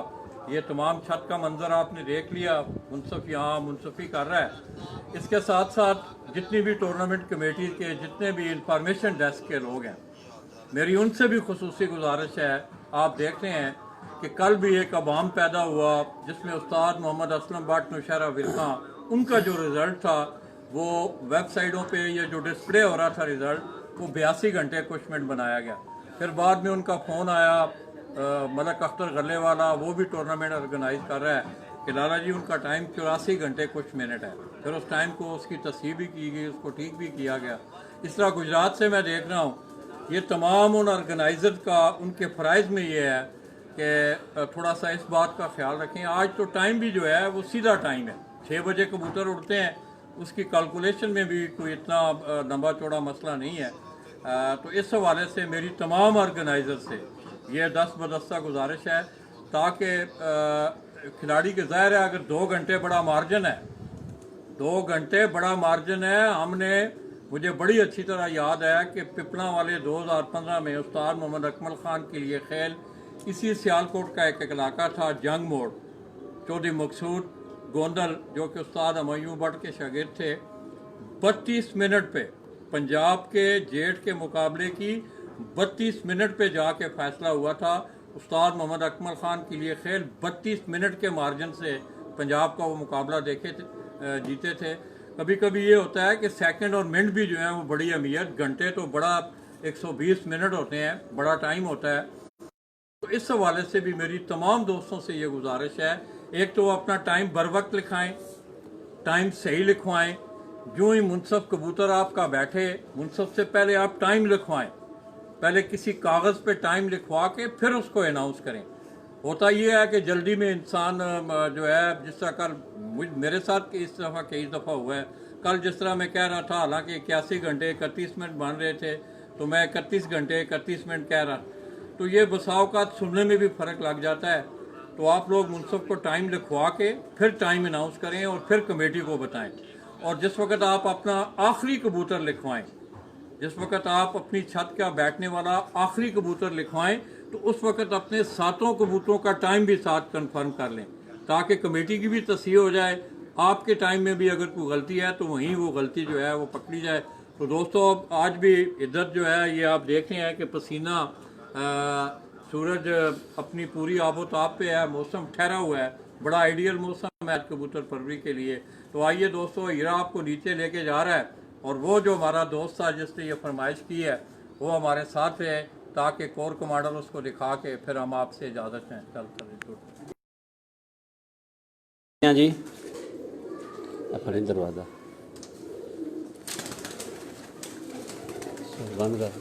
ये तमाम छत का मंजर आपने देख लिया, मुनसफ यहाँ मुनसफी कर रहा है। इसके साथ साथ जितनी भी टूर्नामेंट कमेटी के जितने भी इंफॉर्मेशन डेस्क के लोग हैं, मेरी उनसे भी खुसूसी गुजारिश है। आप देखते हैं कि कल भी एक अवाम पैदा हुआ जिसमें उस्ताद मोहम्मद असलम भट्ट नौशहरा विरका, उनका जो रिज़ल्ट था वो वेबसाइटों पे ये जो डिस्प्ले हो रहा था रिज़ल्ट, वो 82 घंटे कुछ मिनट बनाया गया। फिर बाद में उनका फ़ोन आया मलक अख्तर गले वाला, वो भी टूर्नामेंट ऑर्गेनाइज कर रहा है कि लाला जी उनका टाइम 84 घंटे कुछ मिनट है। फिर उस टाइम को उसकी तस्हीह भी की गई, उसको ठीक भी किया गया। इस तरह गुजरात से मैं देख रहा हूँ, ये तमाम उन ऑर्गेनाइज़र का उनके फ़राइज़ में ये है कि थोड़ा सा इस बात का ख्याल रखें। आज तो टाइम भी जो है वो सीधा टाइम है, 6 बजे कबूतर उड़ते हैं, उसकी कैलकुलेशन में भी कोई इतना लंबा चौड़ा मसला नहीं है। तो इस हवाले से मेरी तमाम ऑर्गेनाइज़र से ये दस्तबदस्ता गुजारिश है ताकि खिलाड़ी के ज़ाहिर है अगर 2 घंटे बड़ा मार्जिन है, 2 घंटे बड़ा मार्जिन है। हमने, मुझे बड़ी अच्छी तरह याद है कि पिपला वाले 2015 में उस्ताद मोहम्मद अकमल ख़ान के लिए खेल इसी सियालकोट का एक इलाका था जंग मोड़, चौधरी मकसूद गोंदल जो कि उस्ताद हमयूं भट्ट के शागिर्द थे, 32 मिनट पे पंजाब के जेठ के मुकाबले की 32 मिनट पे जाके फैसला हुआ था। उस्ताद मोहम्मद अकमल ख़ान के लिए खेल 32 मिनट के मार्जिन से पंजाब का वो मुकाबला जीते थे। कभी कभी ये होता है कि सेकंड और मिनट भी जो है वो बड़ी अहमियत, घंटे तो बड़ा 120 मिनट होते हैं, बड़ा टाइम होता है। तो इस हवाले से भी मेरी तमाम दोस्तों से ये गुजारिश है, एक तो अपना टाइम बर वक्त लिखाएं, टाइम सही लिखवाएं। जो ही मुनसफ कबूतर आपका बैठे, मुनसफ से पहले आप टाइम लिखवाएं, पहले किसी कागज़ पे टाइम लिखवा के फिर उसको अनाउंस करें। होता ये है कि जल्दी में इंसान जो है, जिस तरह कल मेरे साथ इस दफ़ा कई दफ़ा हुआ है, कल जिस तरह मैं कह रहा था, हालांकि 81 घंटे 31 मिनट बन रहे थे, तो मैं 31 घंटे 31 मिनट कह रहा, तो ये बसाव का सुनने में भी फ़र्क लग जाता है। तो आप लोग मुनसब को टाइम लिखवा के फिर टाइम अनाउंस करें और फिर कमेटी को बताएं। और जिस वक्त आप अपना आखिरी कबूतर लिखवाएं, जिस वक्त आप अपनी छत का बैठने वाला आखिरी कबूतर लिखवाएं, तो उस वक्त अपने सातों कबूतरों का टाइम भी साथ कंफर्म कर लें, ताकि कमेटी की भी तस्हीह हो जाए। आपके टाइम में भी अगर कोई गलती है तो वहीं वो गलती जो है वो पकड़ी जाए। तो दोस्तों, आज भी इधर जो है ये आप देख रहे हैं कि पसीना, सूरज अपनी पूरी आबोताब पे है, मौसम ठहरा हुआ है, बड़ा आइडियल मौसम है आज कबूतर परवरी के लिए। तो आइए दोस्तों, हीरा आपको नीचे लेके जा रहा है, और वो जो हमारा दोस्त था जिसने ये फरमाइश की है वो हमारे साथ है, ताकि कोर कमांडर उसको दिखा के फिर हम आपसे इजाज़त लें। चल जी अपने दरवाज़ा बंद कर।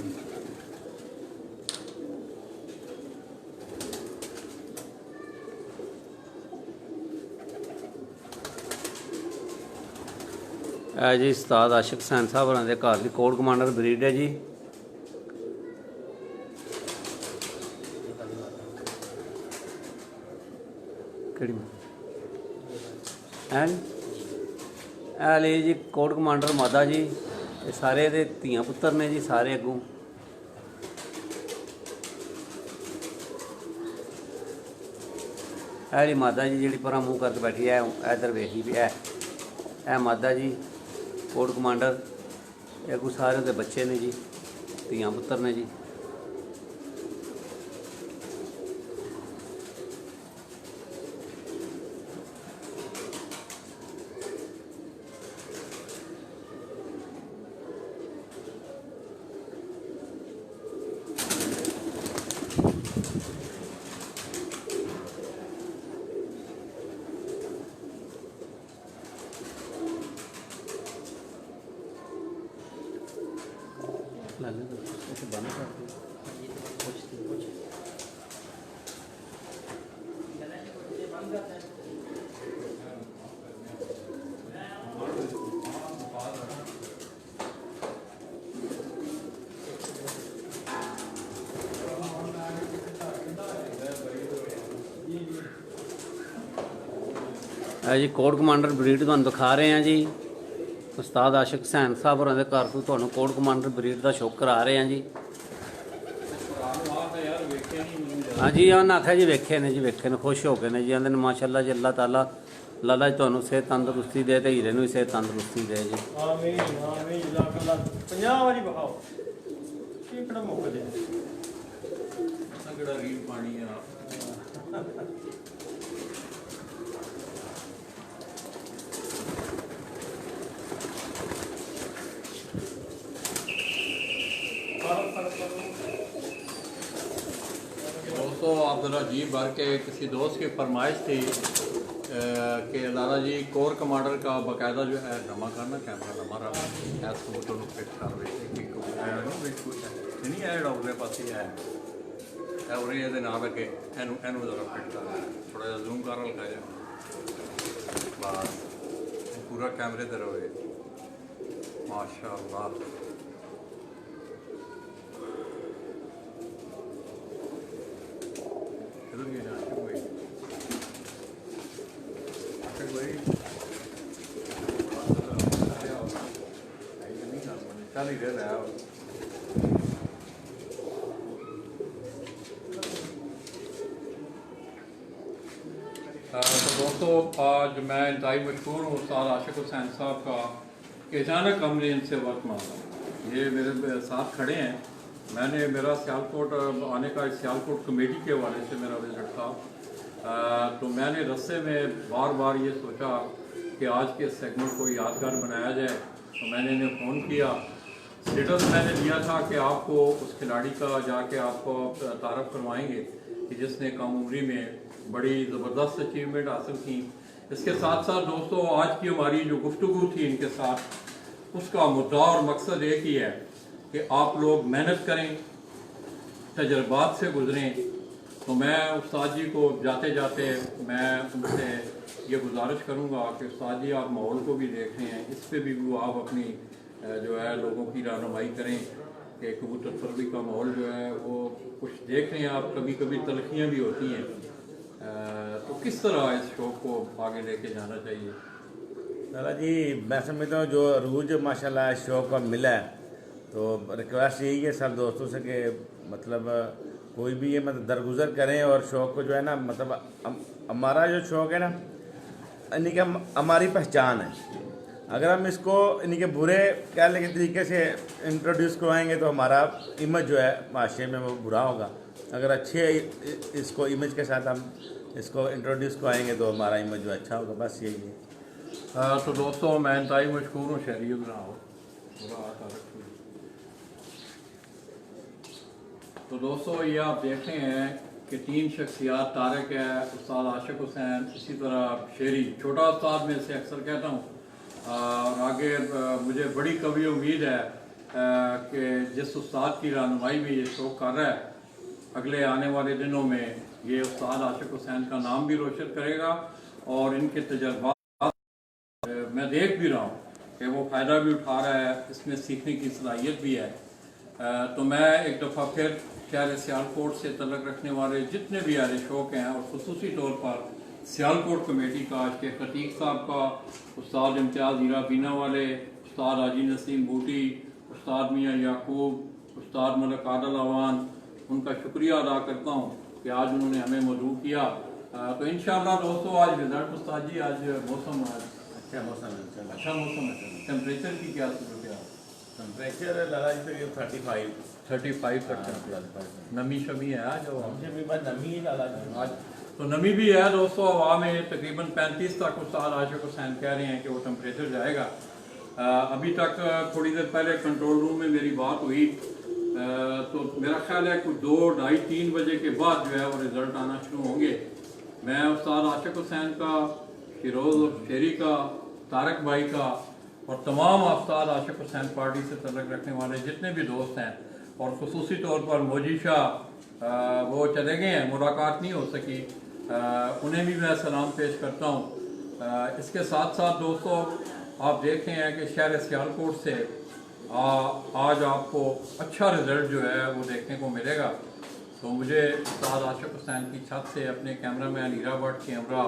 जी उस्ताद आशिक हुसैन साहब होरां दे घर दी कोड कमांडर ब्रीड है जी। केड़ी जी कोड कमांडर मादा जी, ये सारे दे धियां पुत्तर ने जी, सारे अगों जी मादा जी जी पर मूँह करके बैठी है, इधर वेखी भी है मादा जी कोड कमांडर। अगू सारे दे बच्चे ने जी, धियां पुत्तर ने जी। बंद कर जी कोड कमांडर ब्रीड तुहानूं दिखा रहे हैं जी। उस्ताद आशिक हुसैन साहब होरां दे घर तो तुहानूं कोड कमांडर ब्रीड का शौक करा रहे हैं जी। हाँ जी, उन्हें आख्या जी वेखे ने जी, वेखे ने खुश हो गए ने जी। आंदे ने माशाअल्लाह जी, अल्लाह ताला लाला जी तुहानूं सेहत तंदरुस्ती दे, ते हीरे नूं भी सेहत तंदरुस्ती दे जी। आमीन आमीन लाख लाख 50 वारी बहाओ किकड़ा मुक दे संगड़ा रील पानी है। दोस्तों, आप ज़रा जी भर के, किसी दोस्त की फरमाइश थी कि लाला जी कोर कमांडर का बाकायदा जो है नमा करना, कैमरा नमा रहा है कबूतर को फिट कर रहे थे कि नहीं है डॉक्टर पास ही है और ये नाल अगे एनू एनू ज़रा फिट कर थोड़ा जिहा जूम कर लगा जा बस पूरा कैमरे ते रहे। माशाअल्लाह, चल ही रहा है। तो दोस्तों, आज मैं इंतहाई मशहूर हूँ उस्ताद आशिक हुसैन साहब का कि अचानक हमने इनसे वक्त मांगा। ये मेरे साथ खड़े हैं। मैंने मेरा सियालकोट आने का सियालकोट कमेटी के हवाले से मेरा विजिट था, तो मैंने रस्ते में बार बार ये सोचा कि आज के सेगमेंट को यादगार बनाया जाए। तो मैंने इन्हें फ़ोन किया, स्टेटस मैंने दिया था कि आपको उस खिलाड़ी का जाके आपको तारफ़ करवाएंगे कि जिसने कम उम्री में बड़ी ज़बरदस्त अचीवमेंट हासिल की। इसके साथ साथ दोस्तों, आज की हमारी जो गुफ्तगू थी इनके साथ, उसका मुद्दा और मकसद एक ही है कि आप लोग मेहनत करें, तजर्बात से गुजरें। तो मैं उस्ताद जी को जाते जाते मैं उनसे ये गुजारिश करूँगा कि उस्ताद जी आप माहौल को भी देख रहे हैं, इस पे भी वो आप अपनी जो है लोगों की रहनुमाई करें कि कबूतर परवरी का माहौल जो है वो कुछ देख रहे हैं आप, कभी कभी तलखियाँ भी होती हैं, तो किस तरह इस शौक़ को आगे लेके जाना चाहिए? लाला जी मैं समझता हूँ जो रूज माशाल्लाह इस शौक़ का मिला है, तो रिक्वेस्ट यही है सब दोस्तों से कि मतलब कोई भी ये मतलब दरगुजर करें और शौक़ को जो है ना, मतलब हमारा जो शौक़ है ना यानी कि हमारी पहचान है। अगर हम इसको यानी कि बुरे कहने के तरीके से इंट्रोड्यूस करवाएंगे तो हमारा इमेज जो है माशरे में वो बुरा होगा। अगर अच्छे इसको इमेज के साथ हम इसको इंट्रोड्यूस करवाएंगे तो हमारा इमेज जो अच्छा होगा, बस यही है। तो दोस्तों मैं इंतहाई मशकूर हूँ शहरियत ना हो। तो दोस्तों ये आप देख रहे हैं कि 3 शख्सियात, तारिक है, उस्ताद आशिक हुसैन, इसी तरह शेरी, छोटा उस्ताद में से अक्सर कहता हूँ, और आगे मुझे बड़ी कभी उम्मीद है कि जिस उस्ताद की रहनुमाई में ये शौक़ कर रहा है, अगले आने वाले दिनों में ये उस्ताद आशिक हुसैन का नाम भी रोशन करेगा और इनके तजर्बात मैं देख भी रहा हूँ कि वो फ़ायदा भी उठा रहा है, इसमें सीखने की सलाहियत भी है। तो मैं एक दफ़ा फिर शहर सियालकोट से तल्लुक़ रखने वाले जितने भी अहले शौक़ हैं और ख़ुसूसी तौर पर सियालकोट कमेटी का, शेख अतीक साहब का, उस्ताद इम्तियाज़ हीरा बीना वाले, उस्ताद हाजी नसीम बूटी, उस्ताद मियाँ याकूब, उस्ताद मलक आदल अवान, उनका शुक्रिया अदा करता हूँ कि आज उन्होंने हमें मदऊ किया। तो इंशाअल्लाह दोस्तों आज रिज़ल्ट उस्ताद जी, आज मौसम अच्छा मौसम है, अच्छा मौसम है। टेम्परेचर की क्या सूरत है? टेम्परेचर लाला जी तक 35 तक नमी शमी है आज, नमी लाला जी आज तो नमी भी है दोस्तों। हवा में तकरीबन 35 तक उस्ताद आशिक हुसैन कह रहे हैं कि वो टेम्परेचर जाएगा। अभी तक थोड़ी देर पहले कंट्रोल रूम में मेरी बात हुई, तो मेरा ख्याल है कुछ 2, 2:30, 3 बजे के बाद जो है वो रिज़ल्ट आना शुरू होंगे। मैं उस्ताद आशिक हुसैन का, फिरोज़ शेरी का, तारक भाई का और तमाम उस्ताद आशिक हुसैन पार्टी से तल्लुक़ रखने वाले जितने भी दोस्त हैं, और ख़ुसूसी तौर पर मोजी शाह वो चले गए हैं, मुलाकात नहीं हो सकी, उन्हें भी मैं सलाम पेश करता हूँ। इसके साथ साथ दोस्तों आप देख रहे हैं कि शहर सियालकोट से आज आपको अच्छा रिज़ल्ट जो है वो देखने को मिलेगा। तो मुझे उस्ताद आशिक हुसैन की छत से अपने कैमरामैन हीरा भट्ट कैमरा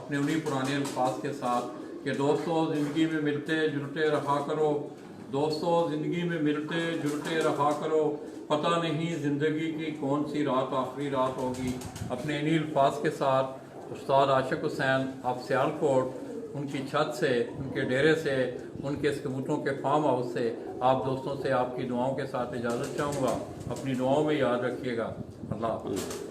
अपने उन्हीं पुराने अल्फाज के साथ कि दोस्तों ज़िंदगी में मिलते जुलते रहा करो, दोस्तों ज़िंदगी में मिलते जुलते रहा करो, पता नहीं ज़िंदगी की कौन सी रात आखिरी रात होगी। अपने इन्हीं अल्फाज के साथ उस्ताद आशिक हुसैन आप सियालकोट, उनकी छत से, उनके डेरे से, उनके इस कबूतरों के फार्म हाउस से आप दोस्तों से आपकी दुआओं के साथ इजाज़त चाहूँगा। अपनी दुआओं में याद रखिएगा। अल्लाह हाफ़िज़।